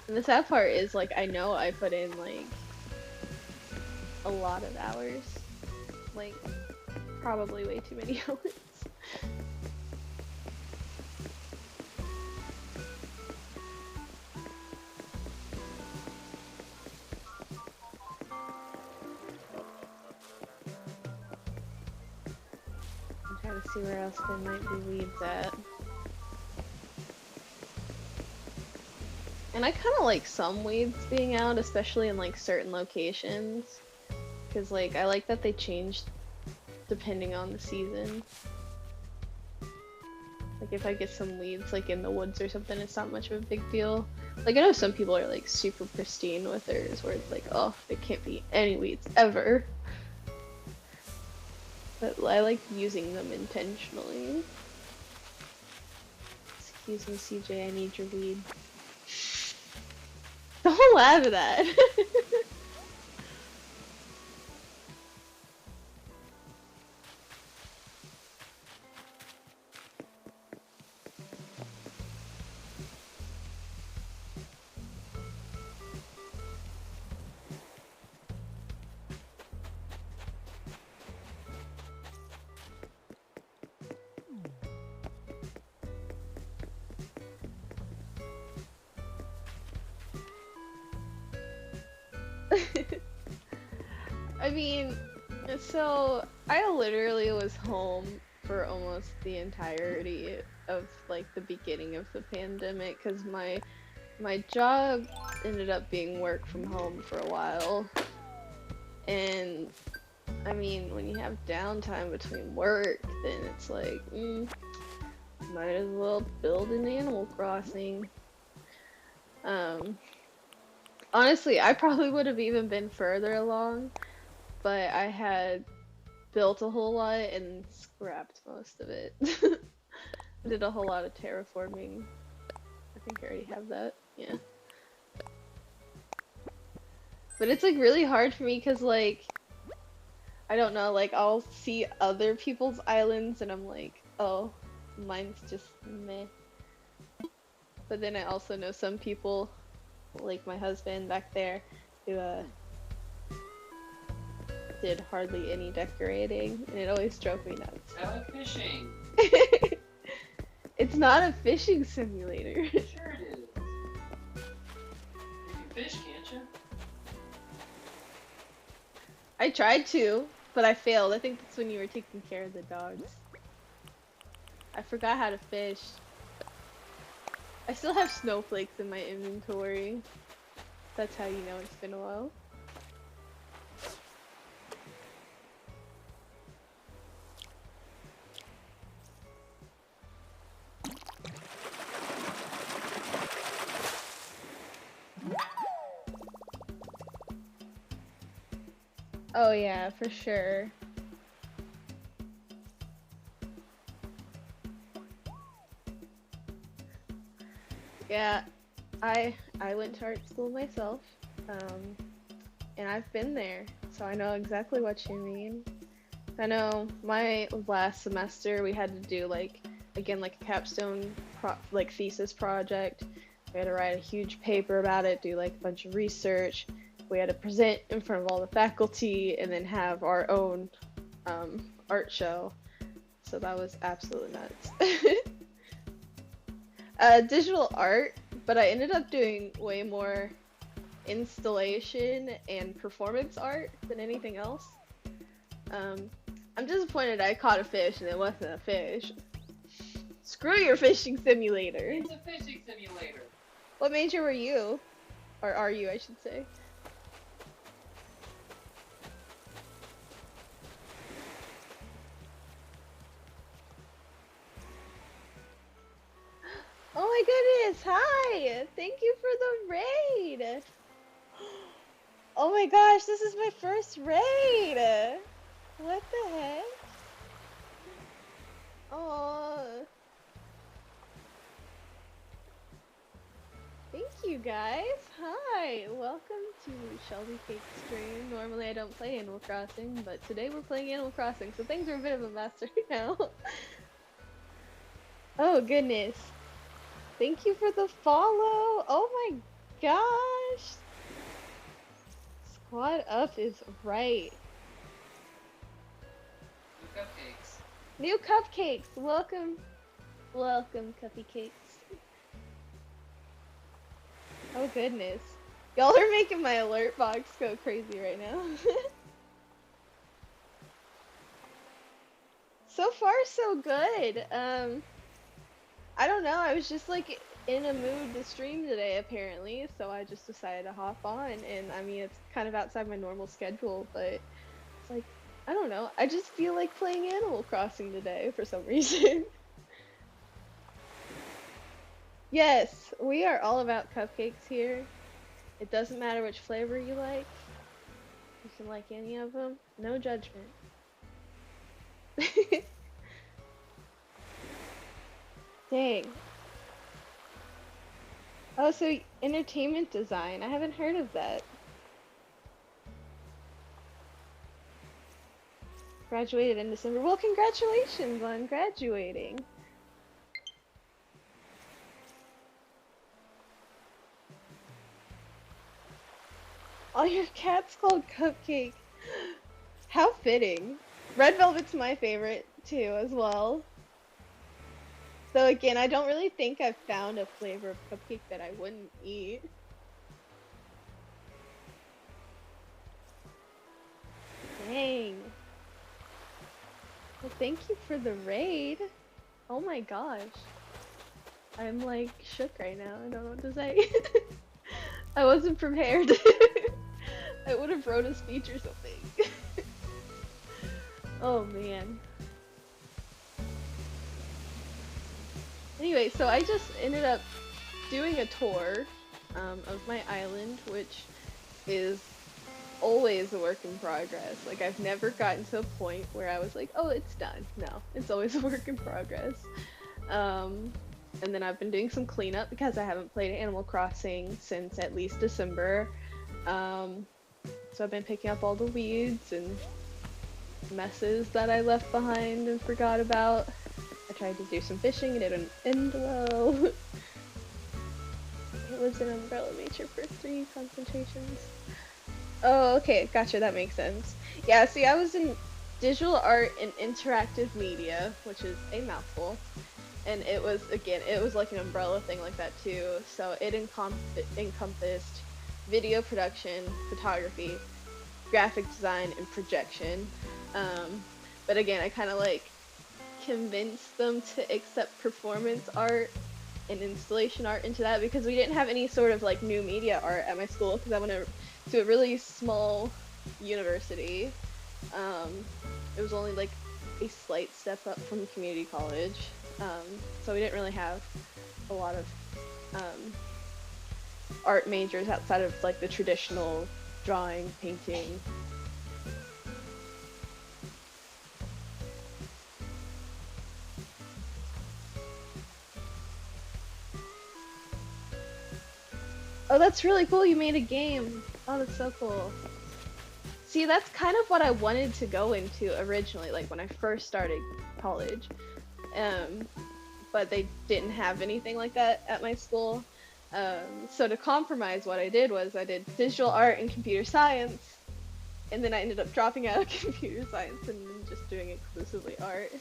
And the sad part is, like, I know I put in like a lot of hours, like probably way too many hours. Trying to see where else there might be weeds at. And I kind of like some weeds being out, especially in like certain locations. Because like, I like that they changed depending on the season. Like if I get some weeds like in the woods or something, it's not much of a big deal. Like I know some people are like super pristine with theirs, where it's like, oh, there can't be any weeds ever. But I like using them intentionally. Excuse me, CJ, I need your weed. Don't laugh at that. I mean, so I literally was home for almost the entirety of like the beginning of the pandemic, because my job ended up being work from home for a while. And I mean, when you have downtime between work, then it's like, might as well build an Animal Crossing. Honestly, I probably would have even been further along, but I had built a whole lot and scrapped most of it. I did a whole lot of terraforming. I think I already have that, yeah. But it's like really hard for me because like, I don't know, like I'll see other people's islands and I'm like, oh, mine's just meh. But then I also know some people, like my husband back there, who did hardly any decorating, and it always drove me nuts. I like fishing. It's not a fishing simulator. Sure it is. You can fish, can't you? I tried to, but I failed. I think that's when you were taking care of the dogs. I forgot how to fish. I still have snowflakes in my inventory. That's how you know it's been a while. Oh yeah, for sure. Yeah, I went to art school myself, and I've been there, so I know exactly what you mean. I know my last semester we had to do like again like a capstone like thesis project. We had to write a huge paper about it, do like a bunch of research. We had to present in front of all the faculty, and then have our own art show. So that was absolutely nuts. Digital art, but I ended up doing way more installation and performance art than anything else. I'm disappointed I caught a fish and it wasn't a fish. Screw your fishing simulator. It's a fishing simulator. What major were you? Or are you, I should say. Oh my goodness, hi! Thank you for the raid! Oh my gosh, this is my first raid! What the heck? Oh. Thank you guys. Hi, welcome to Shelby Cake Stream. Normally I don't play Animal Crossing, but today we're playing Animal Crossing, so things are a bit of a mess right now. Oh goodness. Thank you for the follow. Oh my gosh. Squad up is right. New cupcakes. New cupcakes. Welcome. Welcome, Cuppy Cakes. Oh goodness. Y'all are making my alert box go crazy right now. So far so good. I don't know, I was just like in a mood to stream today apparently, so I just decided to hop on, and I mean it's kind of outside my normal schedule, but it's like, I don't know, I just feel like playing Animal Crossing today for some reason. Yes, we are all about cupcakes here. It doesn't matter which flavor you like. You can like any of them. No judgment. Dang. Oh, so entertainment design. I haven't heard of that. Graduated in December. Well, congratulations on graduating. All your cats called Cupcake. How fitting. Red Velvet's my favorite too, as well. So again, I don't really think I've found a flavor of cupcake that I wouldn't eat. Dang. Well, thank you for the raid. Oh my gosh. I'm like shook right now. I don't know what to say. I wasn't prepared. I would have wrote a speech or something. Oh man. Anyway, so I just ended up doing a tour of my island, which is always a work in progress. Like, I've never gotten to a point where I was like, oh, it's done. No, it's always a work in progress. And then I've been doing some cleanup because I haven't played Animal Crossing since at least December. So I've been picking up all the weeds and messes that I left behind and forgot about. I tried to do some fishing and it didn't end well. It was an umbrella nature for 3 concentrations. Oh, okay, gotcha, that makes sense. Yeah, see, I was in digital art and interactive media, which is a mouthful. And it was, again, it was like an umbrella thing like that too. So it encompassed video production, photography, graphic design, and projection. But again, I kind of like convince them to accept performance art and installation art into that, because we didn't have any sort of like new media art at my school because I went to a really small university. It was only like a slight step up from community college, so we didn't really have a lot of art majors outside of like the traditional drawing, painting. Oh, that's really cool, you made a game. Oh, that's so cool. See, that's kind of what I wanted to go into originally, like when I first started college. But they didn't have anything like that at my school. So to compromise, what I did was I did digital art and computer science, and then I ended up dropping out of computer science and just doing exclusively art.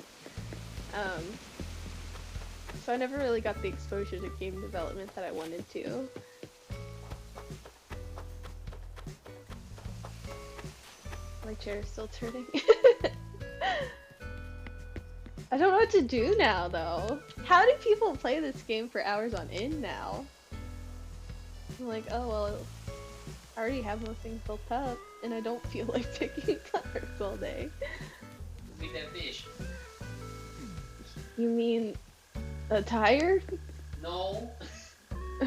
So I never really got the exposure to game development that I wanted to. My chair is still turning. I don't know what to do now, though. How do people play this game for hours on end now? I'm like, oh, well, I already have most things built up, and I don't feel like picking colors all day. Feed that fish. You mean a tire? No.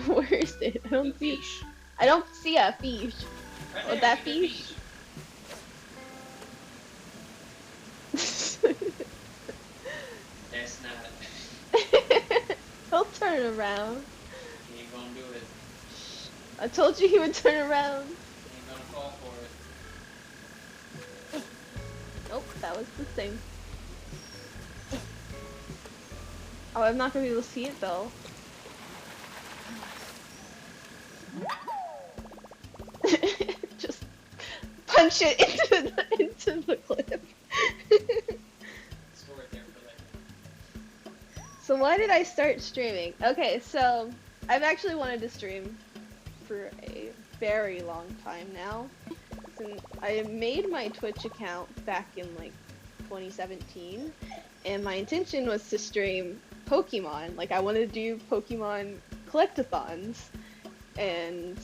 Where is it? I don't see. Fish. I don't see a fish. Right Oh, there, that feed fish? That's not. He'll turn around. He ain't gonna do it. I told you he would turn around. He ain't gonna fall for it. Nope, that was the same. Oh, I'm not gonna be able to see it though. Just punch it into the cliff. Store it there for later. So why did I start streaming? Okay, so I've actually wanted to stream for a very long time now. Since I made my Twitch account back in like 2017, and my intention was to stream Pokemon. Like I wanted to do Pokemon collectathons, and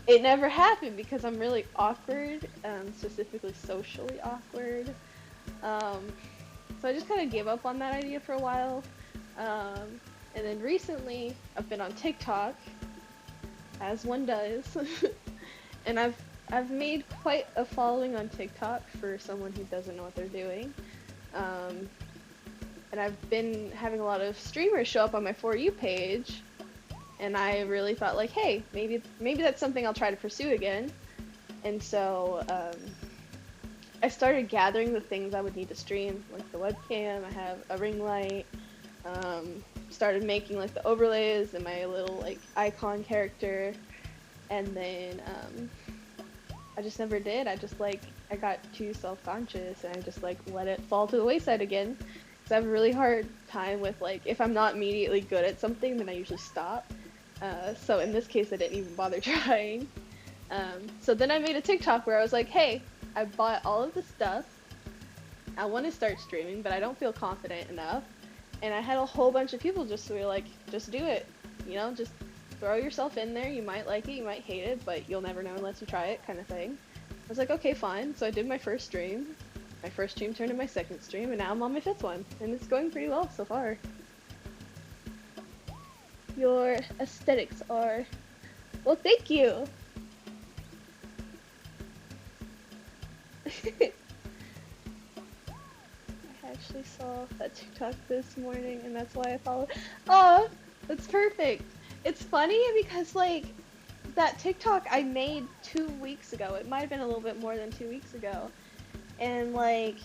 it never happened because I'm really awkward, specifically socially awkward. So I just kind of gave up on that idea for a while. And then recently, I've been on TikTok, as one does, and I've made quite a following on TikTok for someone who doesn't know what they're doing. And I've been having a lot of streamers show up on my For You page, and I really thought like, hey, maybe that's something I'll try to pursue again. And so I started gathering the things I would need to stream, like the webcam. I have a ring light. Started making like the overlays and my little like icon character, and then I just never did. I got too self-conscious, and I just like let it fall to the wayside again. Because I have a really hard time with like, if I'm not immediately good at something, then I usually stop. So in this case, I didn't even bother trying. So then I made a TikTok where I was like, hey, I bought all of the stuff. I want to start streaming, but I don't feel confident enough. And I had a whole bunch of people just were like, just do it. You know, just throw yourself in there. You might like it, you might hate it, but you'll never know unless you try it, kind of thing. I was like, okay, fine. So I did my first stream. My first stream turned into my second stream, and now I'm on my fifth one. And it's going pretty well so far. Your aesthetics are... Well, thank you! I actually saw that TikTok this morning, and that's why I followed. Oh, that's perfect. It's funny because like that TikTok I made 2 weeks ago. It might have been a little bit more than 2 weeks ago, and like,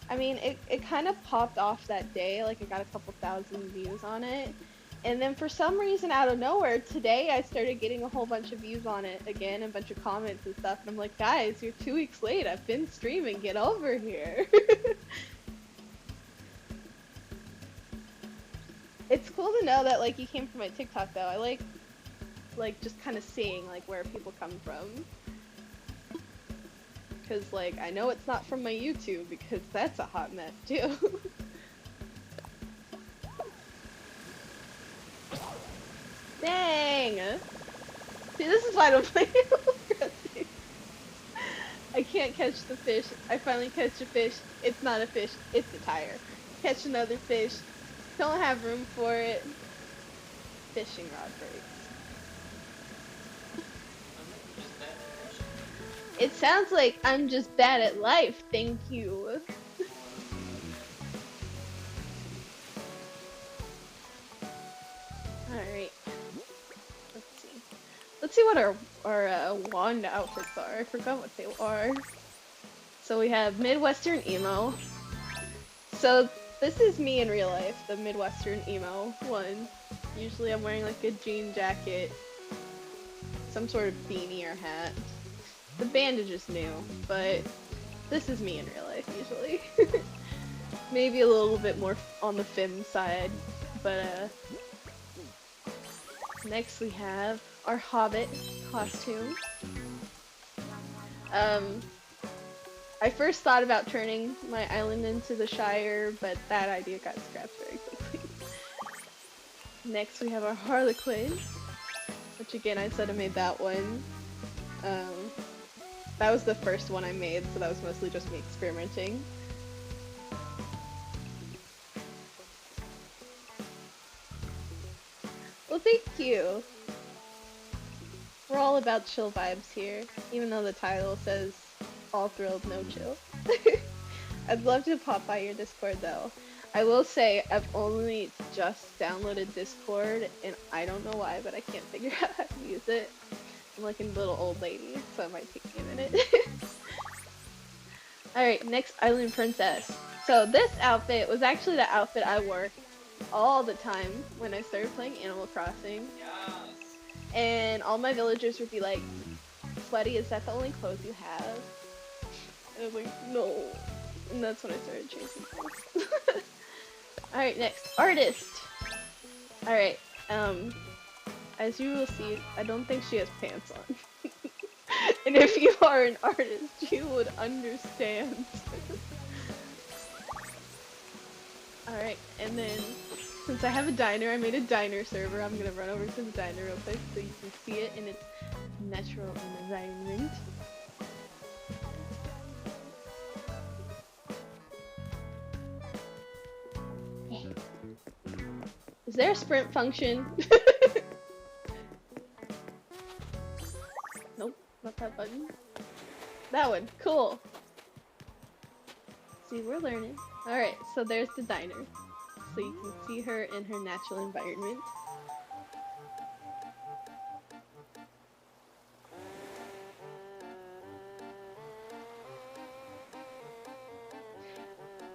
I mean, it kind of popped off that day. Like I got a couple thousand views on it, and then for some reason out of nowhere today I started getting a whole bunch of views on it again, and a bunch of comments and stuff. And I'm like, guys, you're 2 weeks late. I've been streaming. Get over here. It's cool to know that like you came from my TikTok though. I like just kind of seeing like where people come from. Because, like, I know it's not from my YouTube, because that's a hot mess, too. Dang! See, this is why I don't play Animal Crossing. I can't catch the fish. I finally catch a fish. It's not a fish, it's a tire. Catch another fish. Don't have room for it. Fishing rod breaks. It sounds like I'm just bad at life, thank you. Alright. Let's see what our wand outfits are. I forgot what they are. So we have Midwestern emo. So this is me in real life, the Midwestern emo one. Usually I'm wearing like a jean jacket, some sort of beanie or hat. The bandage is new, but this is me in real life usually. Maybe a little bit more on the femme side, but next we have our Hobbit costume. I first thought about turning my island into the Shire, but that idea got scrapped very quickly. Next we have our Harlequin, which again I said I made that one. That was the first one I made, so that was mostly just me experimenting. Well, thank you! We're all about chill vibes here, even though the title says all thrilled, no chill. I'd love to pop by your Discord though. I will say I've only just downloaded Discord, and I don't know why, but I can't figure out how to use it. I'm like a little old lady, so it might take me a minute. Alright, next Island Princess. So this outfit was actually the outfit I wore all the time when I started playing Animal Crossing. Yes. And all my villagers would be like, Sweaty, is that the only clothes you have? And I was like, no. And that's when I started changing clothes. Alright, next. Artist! Alright, as you will see, I don't think she has pants on. And if you are an artist, you would understand. Alright, and then, since I have a diner, I made a diner server. I'm gonna run over to the diner real quick so you can see it in its natural environment. Is there a sprint function? Nope, not that button. That one, cool. See, we're learning. Alright, so there's the diner. So you can see her in her natural environment.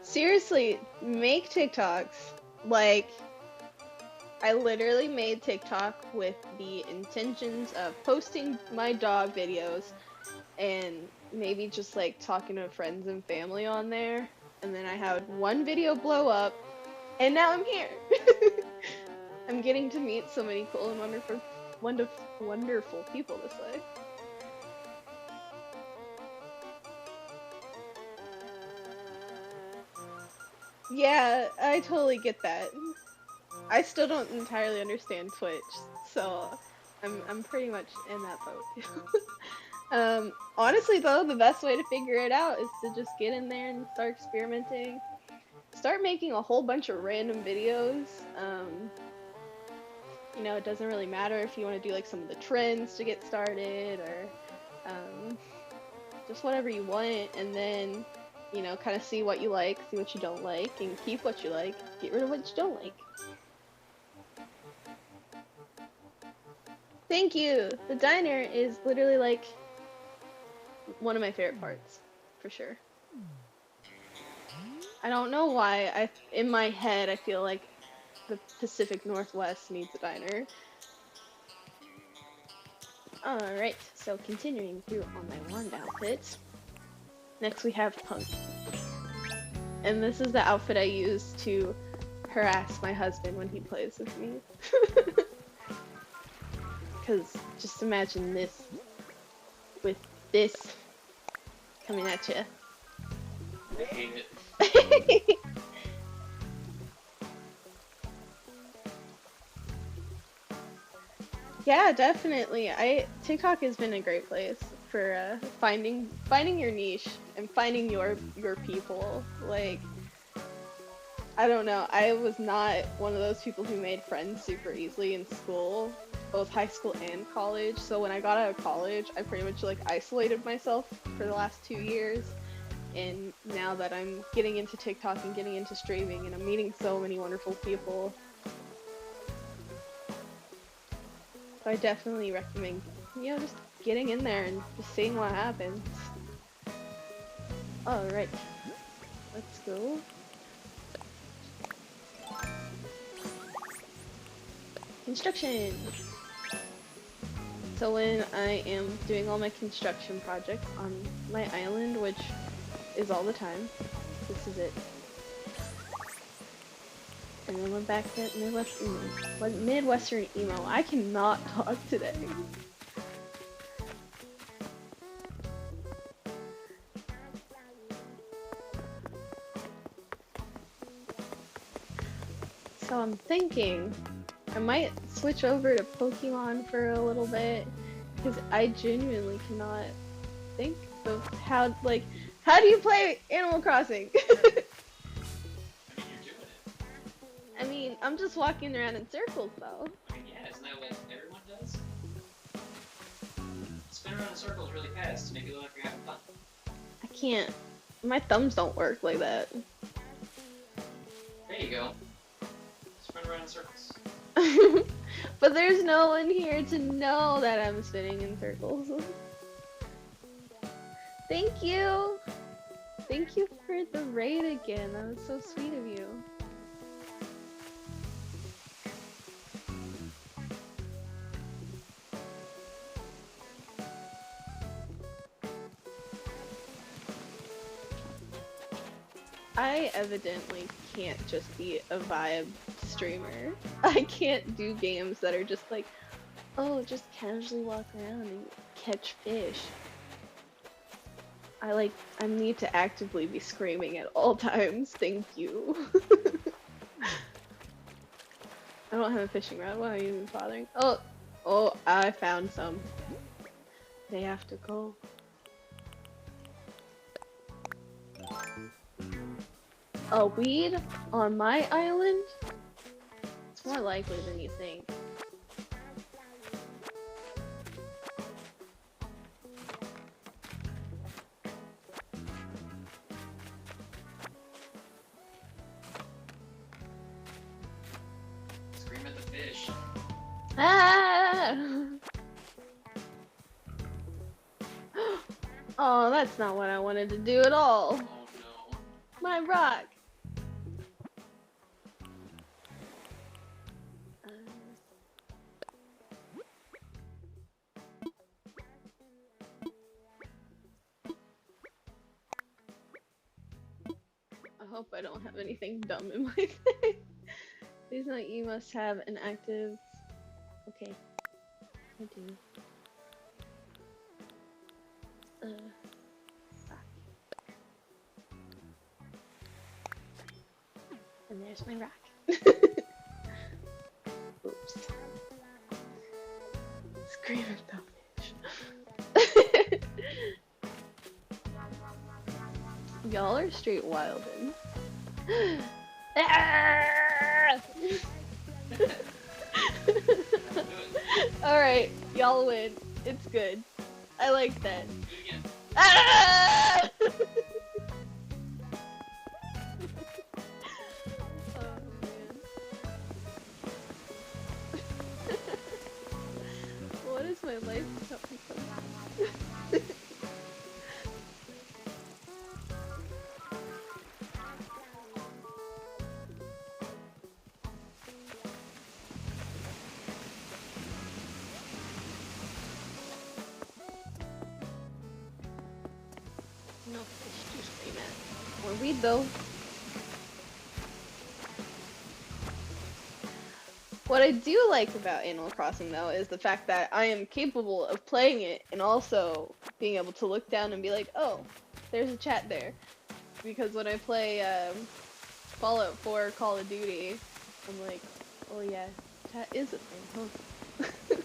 Seriously, make TikToks. Like, I literally made TikTok with the intentions of posting my dog videos and maybe just like talking to friends and family on there. And then I had one video blow up, and now I'm here. I'm getting to meet so many cool and wonderful people this way. Yeah, I totally get that. I still don't entirely understand Twitch, so I'm pretty much in that boat. Honestly though, the best way to figure it out is to just get in there and start experimenting. Start making a whole bunch of random videos. You know, it doesn't really matter if you want to do like some of the trends to get started, or just whatever you want, and then, you know, kind of see what you like, see what you don't like, and keep what you like, get rid of what you don't like. Thank you! The diner is literally like one of my favorite parts, for sure. I don't know why, in my head I feel like the Pacific Northwest needs a diner. Alright, so continuing through on my wand outfits. Next we have Punk. And this is the outfit I use to harass my husband when he plays with me. Because just imagine this with this coming at you. I hate it. Yeah, definitely. TikTok has been a great place for finding your niche and finding your people. Like, I don't know. I was not one of those people who made friends super easily in school, both high school and college. So when I got out of college, I pretty much like isolated myself for the last 2 years. And now that I'm getting into TikTok and getting into streaming and I'm meeting so many wonderful people, so I definitely recommend, just getting in there and just seeing what happens. Alright, let's go. Construction! So when I am doing all my construction projects on my island, which is all the time, this is it. And then we're back to Midwestern emo. I cannot talk today. So I'm thinking I might switch over to Pokemon for a little bit, because I genuinely cannot think of how do you play Animal Crossing? I mean, I'm just walking around in circles, though. I mean, yeah, isn't that what everyone does? Spin around in circles really fast to make it look like you're having fun. I can't. My thumbs don't work like that. There you go. Spin around in circles. But there's no one here to know that I'm spinning in circles. Thank you! Thank you for the raid again. That was so sweet of you. I evidently can't just be a vibe streamer. I can't do games that are just like, oh, just casually walk around and catch fish. I need to actively be screaming at all times, thank you. I don't have a fishing rod, why are you even bothering? Oh, I found some. They have to go. A weed on my island? It's more likely than you think. Scream at the fish. Ah! Oh, that's not what I wanted to do at all. Oh no. My rock. I hope I don't have anything dumb in my thing. Please note you must have an active... Okay. I do. And there's my rack. Oops. Scream at the fish. Y'all are straight wildin'. Alright, y'all win. It's good. I like that. Do it again. Ah! Oh man. What is my life becoming? No fish to scream at. More weed though. What I do like about Animal Crossing though is the fact that I am capable of playing it and also being able to look down and be like, oh, There's a chat there. Because when I play Fallout 4 Call of Duty, I'm like, oh yeah, chat is a thing, huh?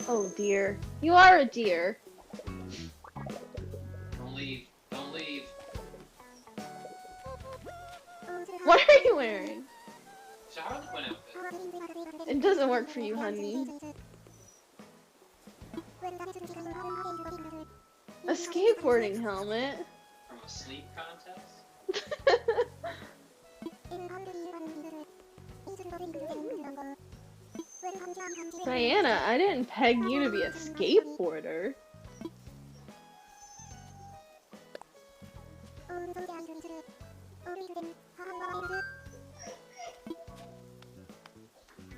Oh dear. You are a deer. Don't leave. Don't leave. What are you wearing? Harlequin outfit. It doesn't work for you, honey. A skateboarding helmet? From a sleep contest? Diana, I didn't peg you to be a skateboarder.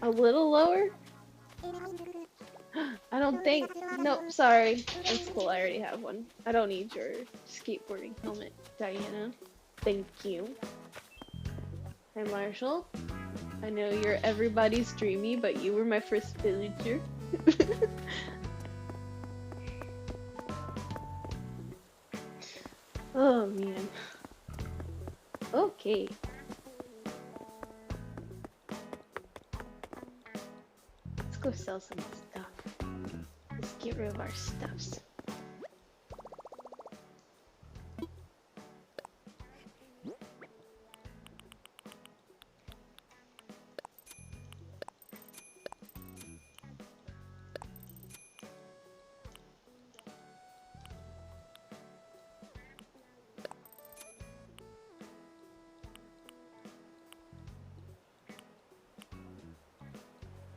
A little lower? I don't think. Nope, sorry. That's cool, I already have one. I don't need your skateboarding helmet, Diana. Thank you. Hi, Marshall. I know you're everybody's dreamy, but you were my first villager. Oh, man. Okay. Let's go sell some stuff. Let's get rid of our stuffs.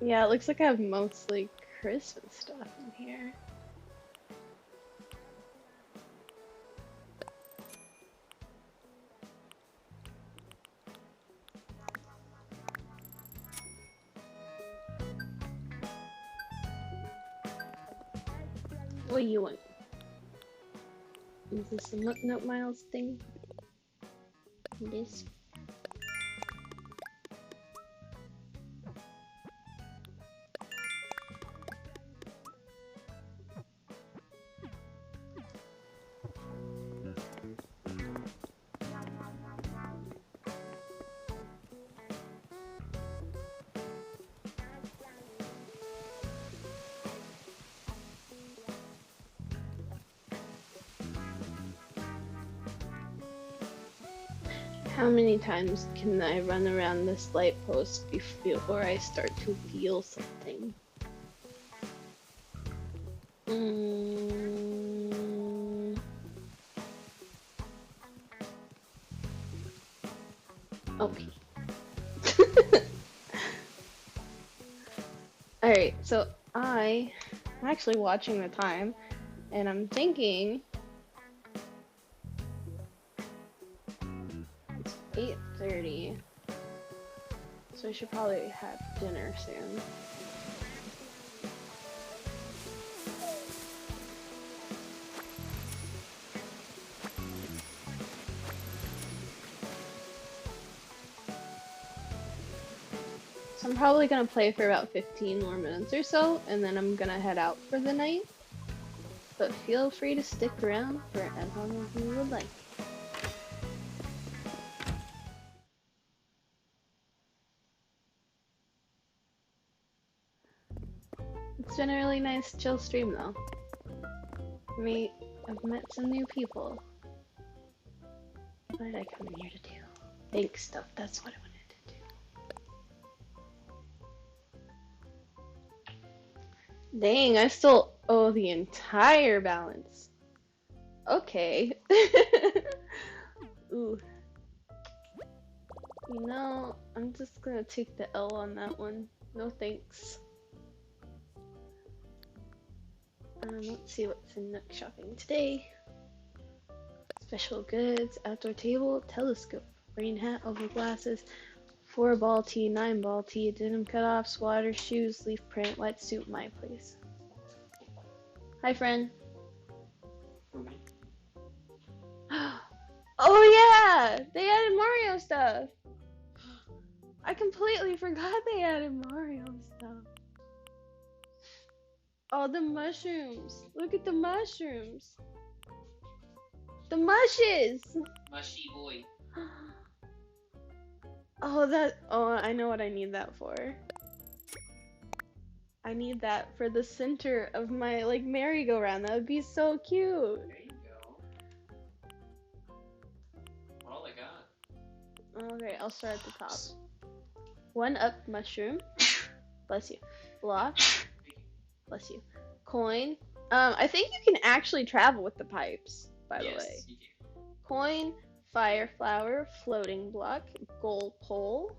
Yeah, it looks like I have mostly Christmas stuff in here. What do you want? Is this a Note Miles thing? This? How many times can I run around this light post before I start to feel something? Okay. Alright, so I'm actually watching the time, and I'm thinking 8:30, so I should probably have dinner soon. So I'm probably gonna play for about 15 more minutes or so, and then I'm gonna head out for the night. But feel free to stick around for as long as you would like. It's been a really nice chill stream though. I've met some new people. What did I come in here to do? Make stuff, that's what I wanted to do. Dang, I still owe the entire balance. Okay. Ooh. You know, I'm just gonna take the L on that one. No thanks. Let's see what's in Nook Shopping today. Special goods, outdoor table, telescope, rain hat, oval glasses, 4-ball tee, 9-ball tee, denim cutoffs, water, shoes, leaf print, white suit, my place. Hi, friend. Oh Yeah, they added Mario stuff. I completely forgot they added Mario stuff. Oh, the mushrooms. Look at the mushrooms. The mushes. Mushy boy. Oh, I know what I need that for. I need that for the center of my, like, merry-go-round. That would be so cute. There you go. All I got. Okay, I'll start at the top. 1 up mushroom. Bless you. Block. Bless you. Coin. I think you can actually travel with the pipes, by the way. You can. Coin, fire flower, floating block, gold pole,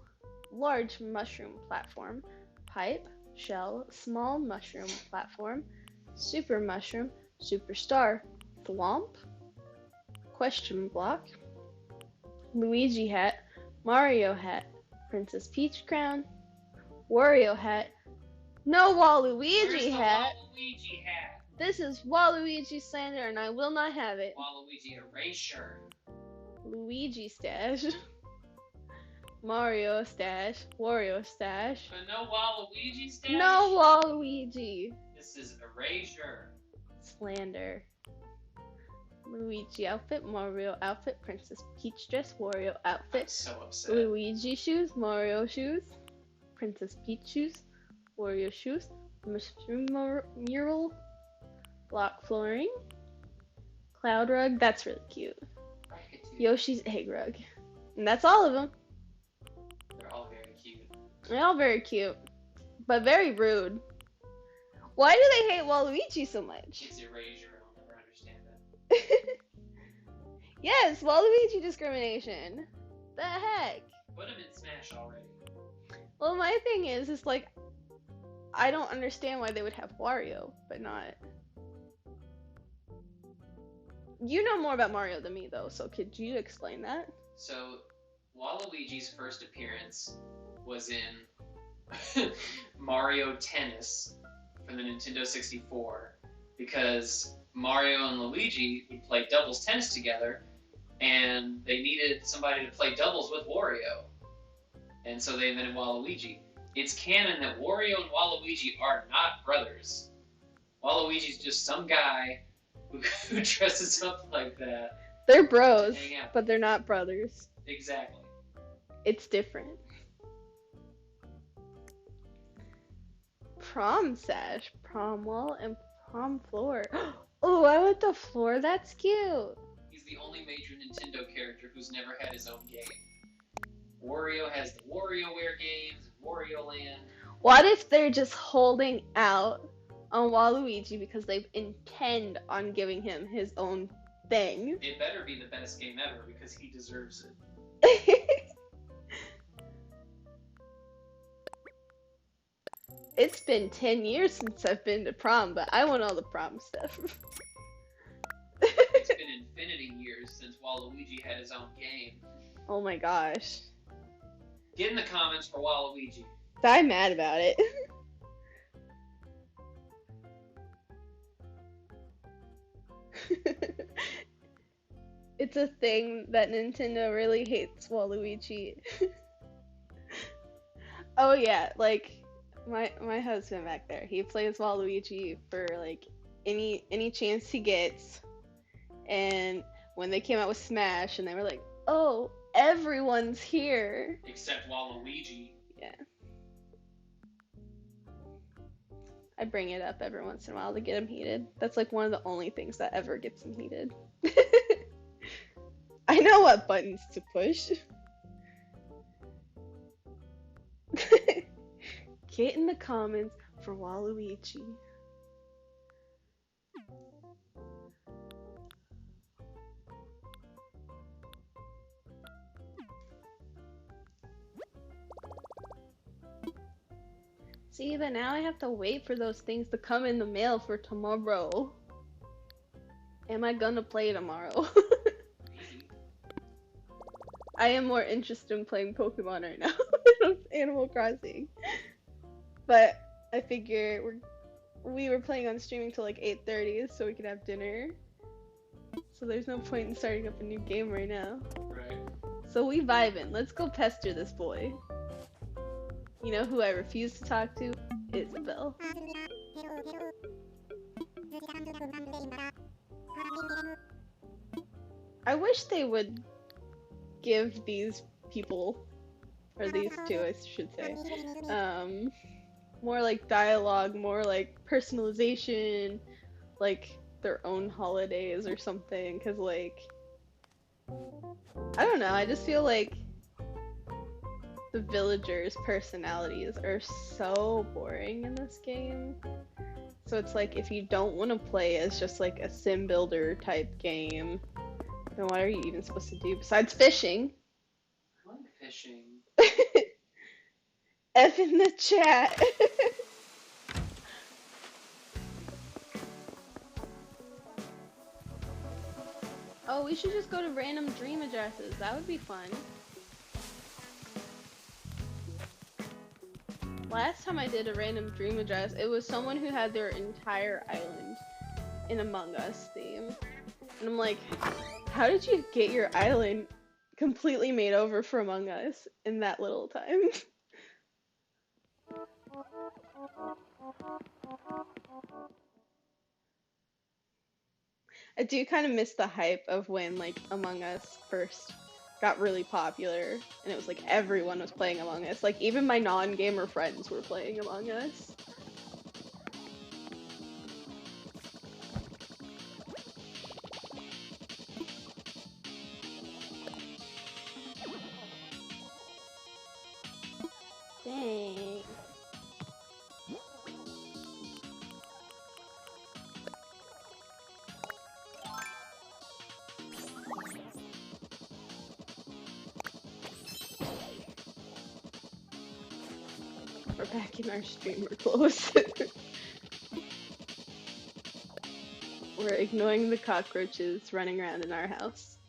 large mushroom platform, pipe, shell, small mushroom platform, super mushroom, superstar, thwomp, question block, Luigi hat, Mario hat, Princess Peach crown, Wario hat, no Waluigi Where's the hat. Waluigi hat? This is Waluigi slander and I will not have it. Waluigi erasure. Luigi stash. Mario stash. Wario stash. But no Waluigi stash? No Waluigi. This is erasure. Slander. Luigi outfit, Mario outfit, Princess Peach dress, Wario I'm outfit, so upset. Luigi shoes, Mario shoes, Princess Peach shoes, Wario shoes, mushroom mural, block flooring, cloud rug, that's really cute, Yoshi's egg rug, and that's all of them. They're all very cute. They're all very cute, but very rude. Why do they hate Waluigi so much? It's erasure. I'll never understand that. Yes, Waluigi discrimination. The heck? Put him in Smash already. Well, my thing is like, I don't understand why they would have Wario, but not. You know more about Mario than me, though, so could you explain that? So, Waluigi's first appearance was in Mario Tennis for the Nintendo 64, because Mario and Luigi would play doubles tennis together, and they needed somebody to play doubles with Wario. And so they invented Waluigi. It's canon that Wario and Waluigi are not brothers. Waluigi's just some guy who dresses up like that. They're bros, Hang out. but they're not brothers. Exactly. It's different. Prom sash, prom wall, and prom floor. Oh, I want the floor. That's cute. He's the only major Nintendo character who's never had his own game. Wario has the WarioWare games, Wario Land. What if they're just holding out on Waluigi because they intend on giving him his own thing? It better be the best game ever because he deserves it. It's been 10 years since I've been to prom, but I want all the prom stuff. It's been infinity years since Waluigi had his own game. Oh my gosh. Get in the comments for Waluigi. I'm mad about it. It's a thing that Nintendo really hates Waluigi. Oh yeah, like my husband back there, he plays Waluigi for like any chance he gets. And when they came out with Smash and they were like, "Oh, everyone's here." Except Waluigi. Yeah. I bring it up every once in a while to get him heated. That's like one of the only things that ever gets him heated. I know what buttons to push. Get in the comments for Waluigi. See, but now I have to wait for those things to come in the mail for tomorrow. Am I gonna play tomorrow? I am more interested in playing Pokemon right now than Animal Crossing. But I figure we were playing on streaming till like 8:30 so we could have dinner. So there's no point in starting up a new game right now. Right. So we vibing. Let's go pester this boy. You know who I refuse to talk to? Isabel. I wish they would give these people, or these two I should say, more like dialogue, more like personalization, like their own holidays or something, because like, I don't know, I just feel like the villagers' personalities are so boring in this game. So it's like, if you don't want to play as just like a sim builder type game, then what are you even supposed to do besides fishing? I like fishing. F in the chat. Oh, we should just go to random dream addresses. That would be fun. Last time I did a random dream address, it was someone who had their entire island in Among Us theme. And I'm like, how did you get your island completely made over for Among Us in that little time? I do kind of miss the hype of when like Among Us first got really popular and it was like everyone was playing Among Us. Like even my non-gamer friends were playing Among Us. Dang. We're back in our streamer clothes. We're ignoring the cockroaches running around in our house.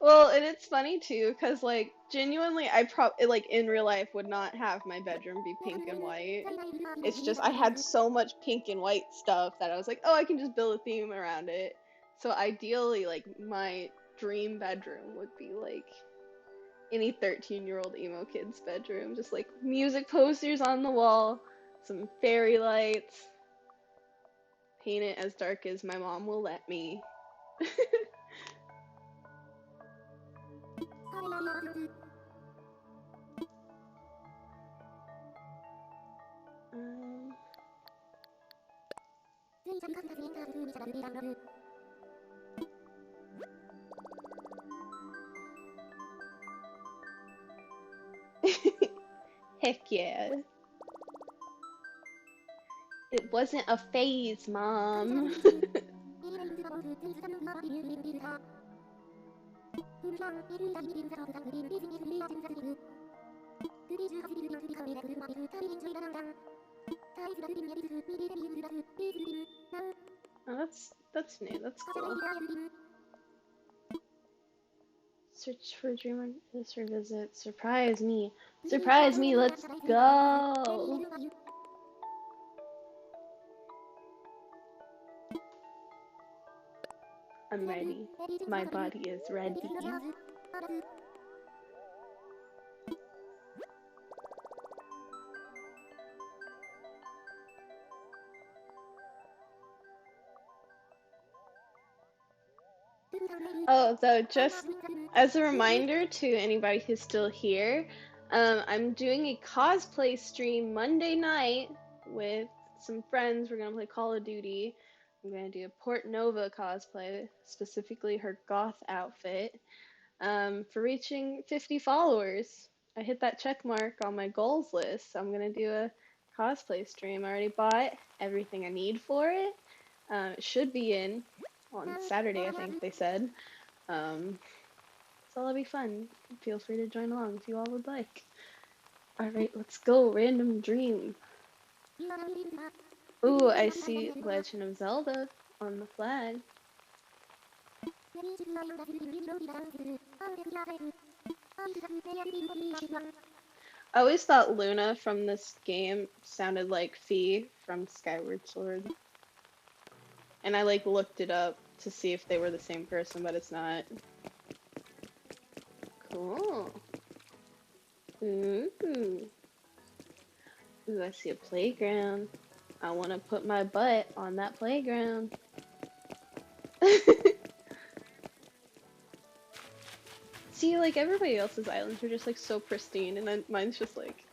Well, and it's funny too, because like genuinely, like in real life would not have my bedroom be pink and white. It's just I had so much pink and white stuff that I was like, oh, I can just build a theme around it. So ideally, like my dream bedroom would be like any 13-year-old emo kid's bedroom, just like music posters on the wall, some fairy lights, paint it as dark as my mom will let me. Heck yeah. It wasn't a phase, Mom. Oh, that's new. That's cool. Search for dream this revisit. Surprise me. Surprise me. Let's go. I'm ready. My body is ready. Oh, so just as a reminder to anybody who's still here, I'm doing a cosplay stream Monday night with some friends. We're gonna play Call of Duty. I'm gonna do a Port Nova cosplay, specifically her goth outfit, for reaching 50 followers. I hit that check mark on my goals list, so I'm gonna do a cosplay stream. I already bought everything I need for it. It should be in on Saturday, I think they said. So that'll be fun. Feel free to join along if you all would like. Alright, let's go. Random dream. Ooh, I see Legend of Zelda on the flag. I always thought Luna from this game sounded like Fi from Skyward Sword. And I like looked it up to see if they were the same person, but it's not. Cool. Ooh. Ooh, I see a playground. I want to put my butt on that playground. See, like everybody else's islands are just like so pristine, and then mine's just like.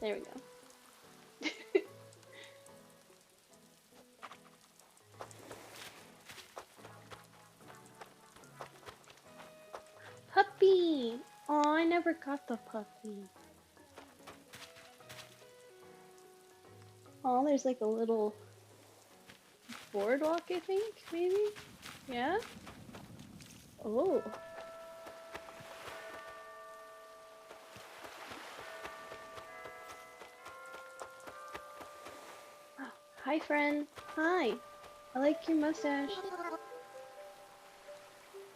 There we go. Puppy! Oh, I never got the puppy. Oh, there's like a little boardwalk, I think, maybe? Yeah? Oh. Hi, friend. Hi. I like your mustache.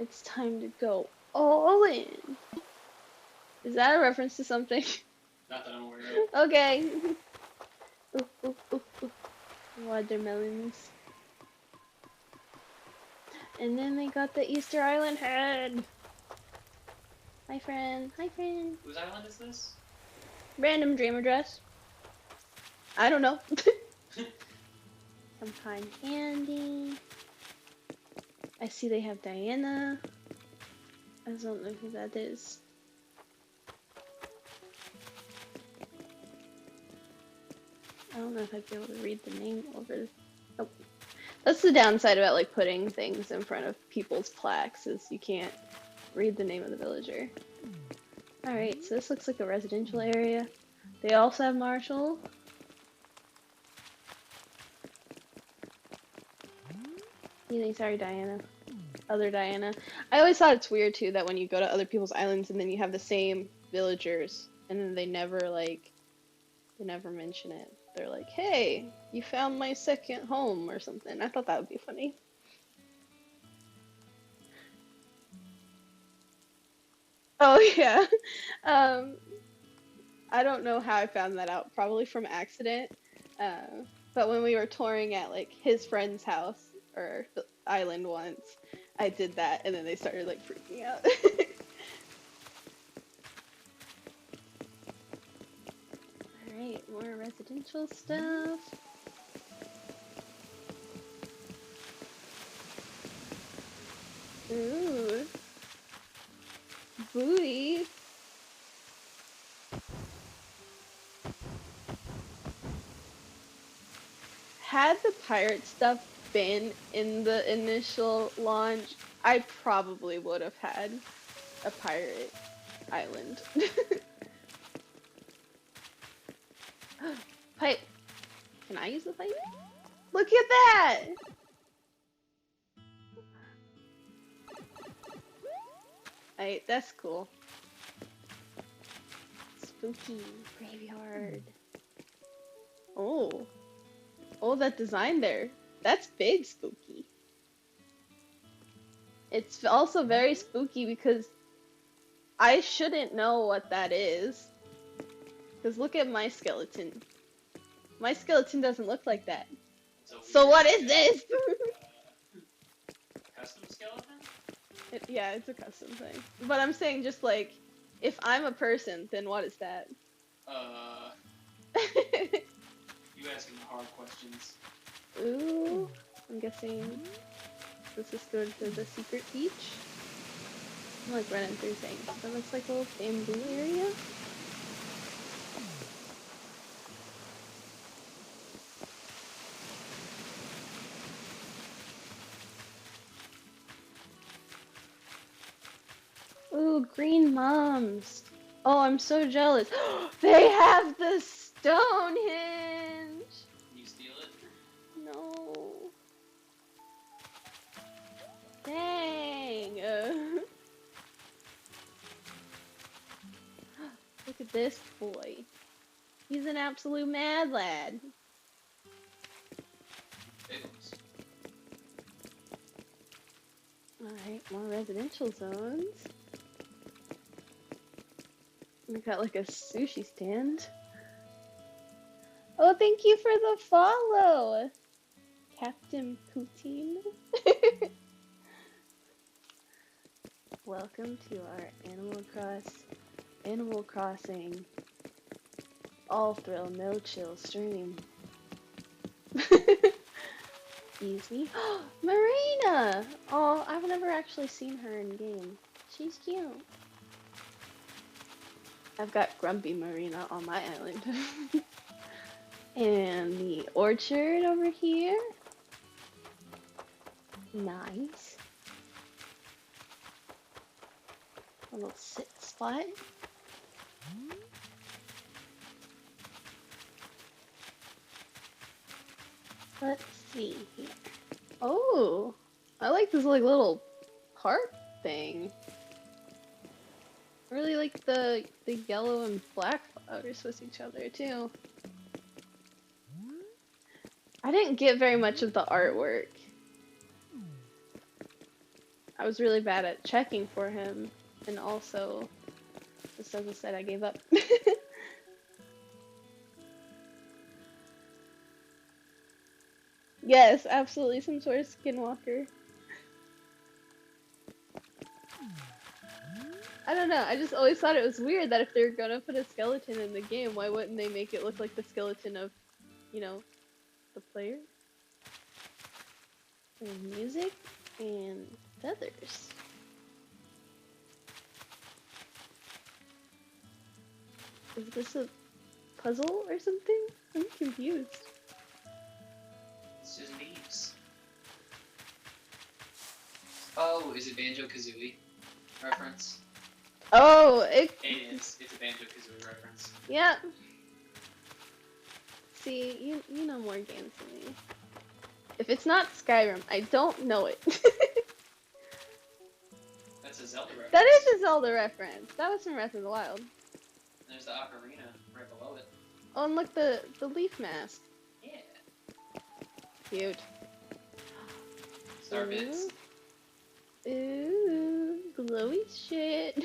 It's time to go all in. Is that a reference to something? Not that I'm aware of. Okay. Ooh, ooh, ooh, ooh. Watermelons. And then they got the Easter Island head. Hi, friend. Hi, friend. Whose island is this? Random dream address. I don't know. Some kind candy. I see they have Diana. I don't know who that is. I don't know if I'd be able to read the name over. Oh. That's the downside about like putting things in front of people's plaques is you can't read the name of the villager. Alright, so this looks like a residential area. They also have Machole. Sorry, Diana. Other Diana. I always thought it's weird too that when you go to other people's islands and then you have the same villagers and then they never mention it. They're like, hey, you found my second home or something. I thought that would be funny. Oh yeah. I don't know how I found that out. Probably from accident. But when we were touring at like his friend's house or the island once, I did that and then they started like freaking out. Alright, more residential stuff. Ooh. Booty. Had the pirate stuff been in the initial launch, I probably would have had a pirate island. Pipe. Can I use the pipe? Look at that! Alright, that's cool. Spooky graveyard. Oh. Oh, that design there. That's big spooky. It's also very spooky because I shouldn't know what that is. Because look at my skeleton. My skeleton doesn't look like that. So what is this? Custom skeleton? Yeah, it's a custom thing. But I'm saying just like, if I'm a person, then what is that? You asking the hard questions. Ooh, I'm guessing this is good for the secret beach. I'm like running through things. That looks like a little bamboo area. Ooh, green moms. Oh, I'm so jealous. They have the Stonehenge! Can you steal it? No. Dang. Look at this boy. He's an absolute mad lad. Alright, more residential zones. We got like a sushi stand. Oh, thank you for the follow, Captain Poutine. Welcome to our Animal Crossing all thrill, no chill stream. Easy. Marina! Oh, I've never actually seen her in game. She's cute. I've got Grumpy Marina on my island. And the orchard over here. Nice. A little sit spot. Let's see here. Oh, I like this like little heart thing. I really like the yellow and black flowers with each other too. I didn't get very much of the artwork. I was really bad at checking for him, and also, just as I said, I gave up. Yes, absolutely, some sort of skinwalker. I don't know, I just always thought it was weird that if they're gonna put a skeleton in the game, why wouldn't they make it look like the skeleton of, you know, the player? And music and feathers. Is this a puzzle or something? I'm confused. It's just leaves. Oh, is it Banjo-Kazooie reference? Oh, It is. It's a Banjo-Kazooie reference. Yeah. See, you know more games than me. If it's not Skyrim, I don't know it. That's a Zelda reference. That is a Zelda reference. That was from Breath of the Wild. There's the ocarina right below it. Oh, and look, the leaf mask. Yeah. Cute. Star bits. Ooh, glowy shit.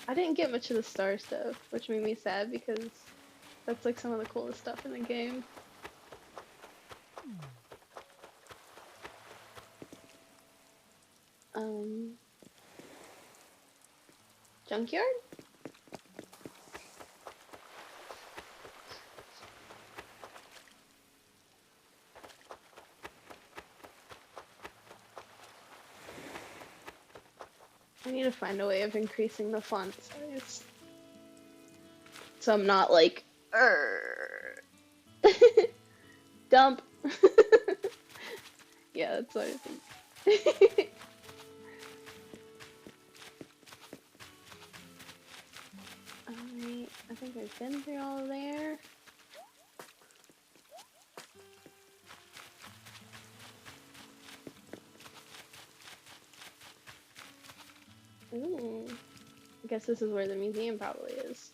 I didn't get much of the star stuff, which made me sad because that's like some of the coolest stuff in the game. Junkyard? I need to find a way of increasing the font size. So I'm not like, dump. Yeah, that's what I think. Alright, I think I've been through all there. Ooh. I guess this is where the museum probably is.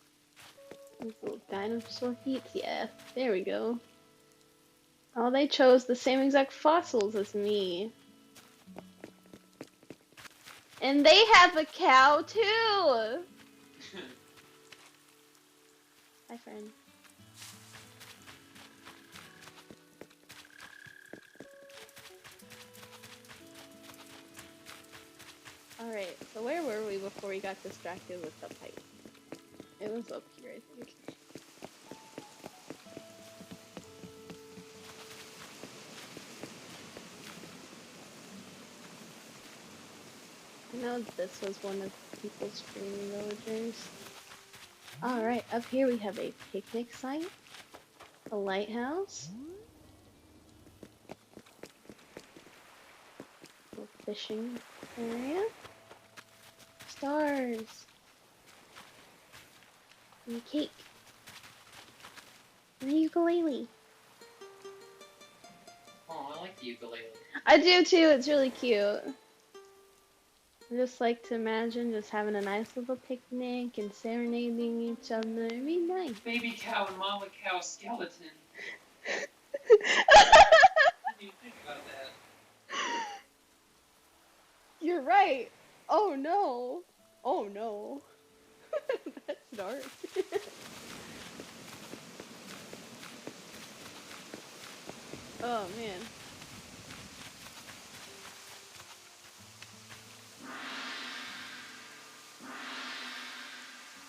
These little dinosaur feet. Yeah, there we go. Oh, they chose the same exact fossils as me. And they have a cow too! Hi, friend. Alright, so where were we before we got distracted with the pipe? It was up here, I think. I know this was one of people's dream villagers. Alright, up here we have a picnic site, a lighthouse, a fishing area, stars, and cake, and a ukulele. Oh, I like the ukulele. I do too, it's really cute. I just like to imagine just having a nice little picnic and serenading each other. It'd be nice. Baby cow and mama cow skeleton. What do you think about that? You're right. Oh no. Oh no. That's dark. Oh man.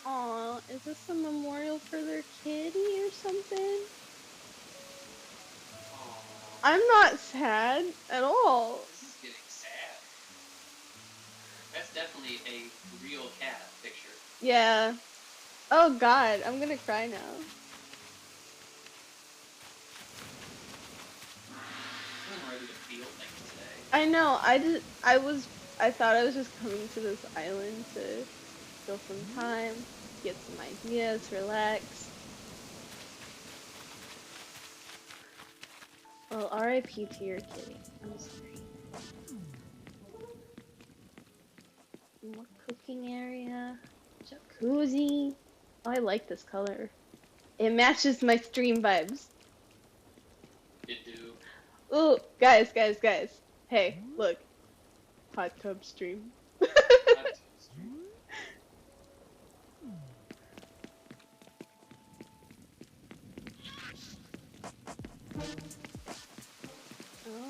Aw, is this a memorial for their kitty or something? Aww. I'm not sad at all. This is getting sad. That's definitely a real cat picture. Yeah. Oh god, I'm gonna cry now. I'm ready to feel things today. I know, I thought I was just coming to this island to kill some time, get some ideas, relax. Well, RIP to your kitty. I'm sorry. More cooking area. Jacuzzi. Oh, I like this color. It matches my stream vibes. It do. Ooh, guys. Hey, look. Hot tub stream. Oh,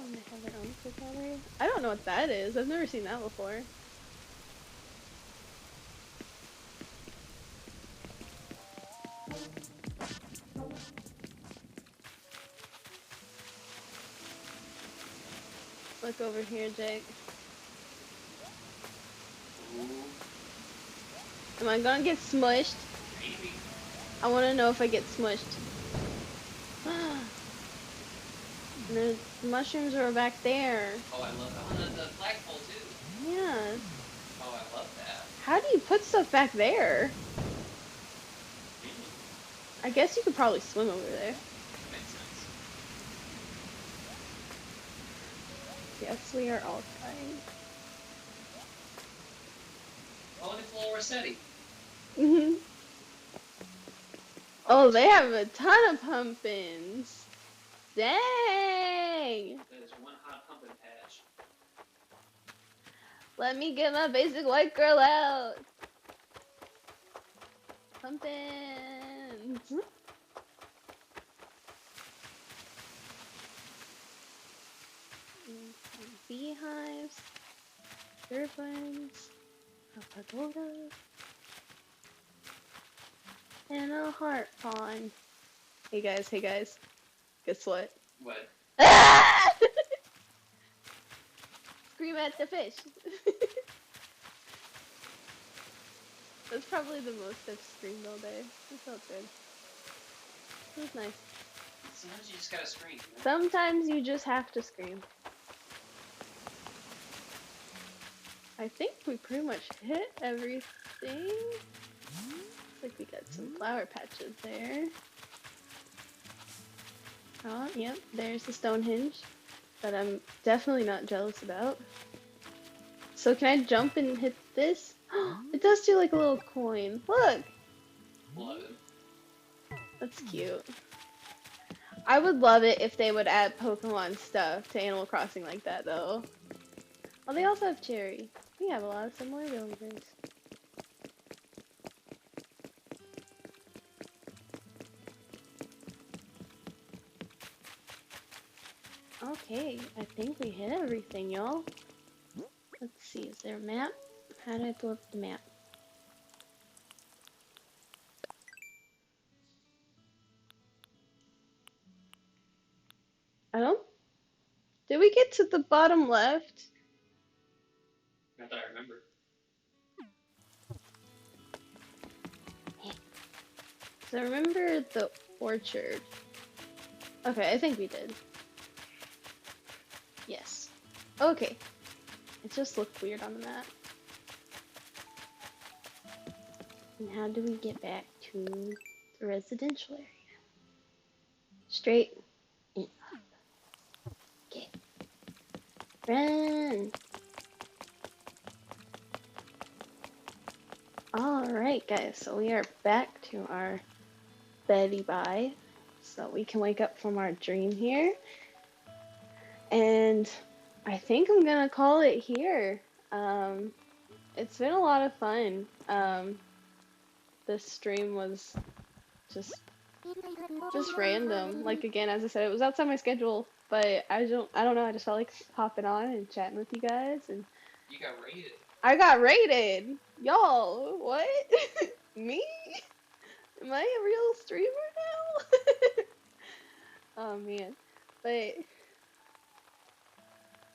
and they have their own cookout area? I don't know what that is. I've never seen that before. Look over here, Jake. Ooh, Am I gonna get smushed? maybe. I wanna know if I get smushed. The mushrooms are back there. Oh, I love that. Oh, and the flagpole too. Yeah. Oh, I love that. How do you put stuff back there? I guess you could probably swim over there. Makes sense. Yes, we are all trying. Oh, and it's a little Rossetti. Mhm. Oh, they have a ton of pumpkins. Dang! That is one hot pumpkin patch. Let me get my basic white girl out. Pumpkins. Beehives. Turbines. A pagoda. And a heart pond. Hey guys. Guess what? What? Ah! Scream at the fish. That's probably the most I've screamed all day. It felt good. It was nice. Sometimes you just gotta scream. You know? Sometimes you just have to scream. I think we pretty much hit everything. Looks like we got some flower patches there. Oh, yep, there's the Stonehenge that I'm definitely not jealous about. So can I jump and hit this? It does do like a little coin. Look! Love it. That's cute. I would love it if they would add Pokemon stuff to Animal Crossing like that though. Oh, they also have Cherry. We have a lot of similar villagers. Okay, I think we hit everything, y'all. Let's see, is there a map? How do I pull up the map? I don't... Did we get to the bottom left? Not that I remember. So I remember the orchard. Okay, I think we did. Yes. Okay. It just looked weird on the map. And how do we get back to the residential area? Straight and up. Okay. Run! Alright guys, so we are back to our Betty Bye. So we can wake up from our dream here. And I think I'm gonna call it here. It's been a lot of fun. This stream was just random. Like again, as I said, it was outside my schedule, but I don't know. I just felt like hopping on and chatting with you guys, and You got raided. I got raided. Y'all, what? Me? Am I a real streamer now? Oh man, but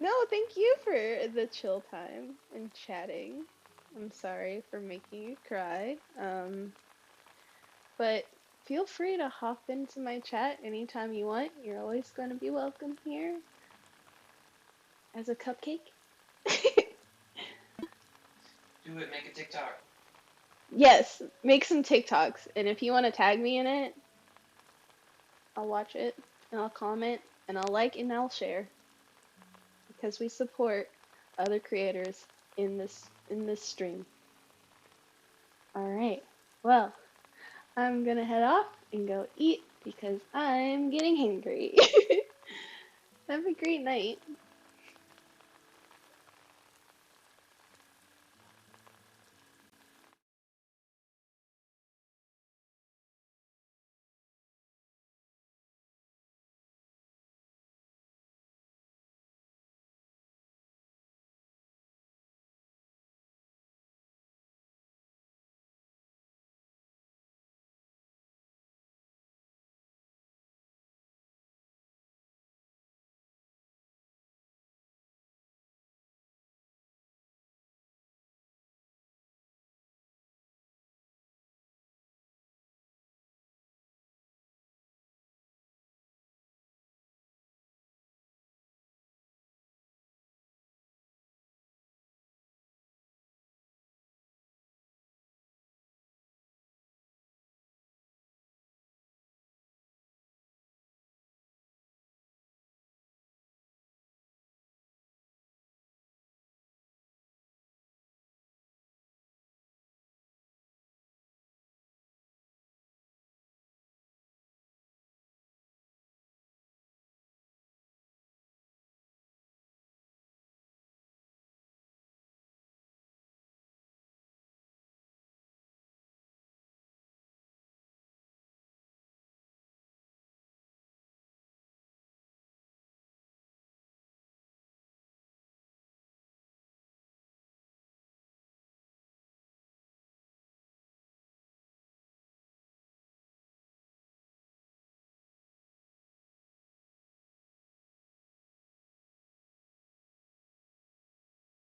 no, thank you for the chill time and chatting. I'm sorry for making you cry. But feel free to hop into my chat anytime you want. You're always going to be welcome here as a cupcake. Do it, make a TikTok. Yes, make some TikToks, and if you want to tag me in it, I'll watch it and I'll comment and I'll like and I'll share because we support other creators in this stream. All right. Well, I'm gonna head off and go eat because I'm getting hangry. Have a great night.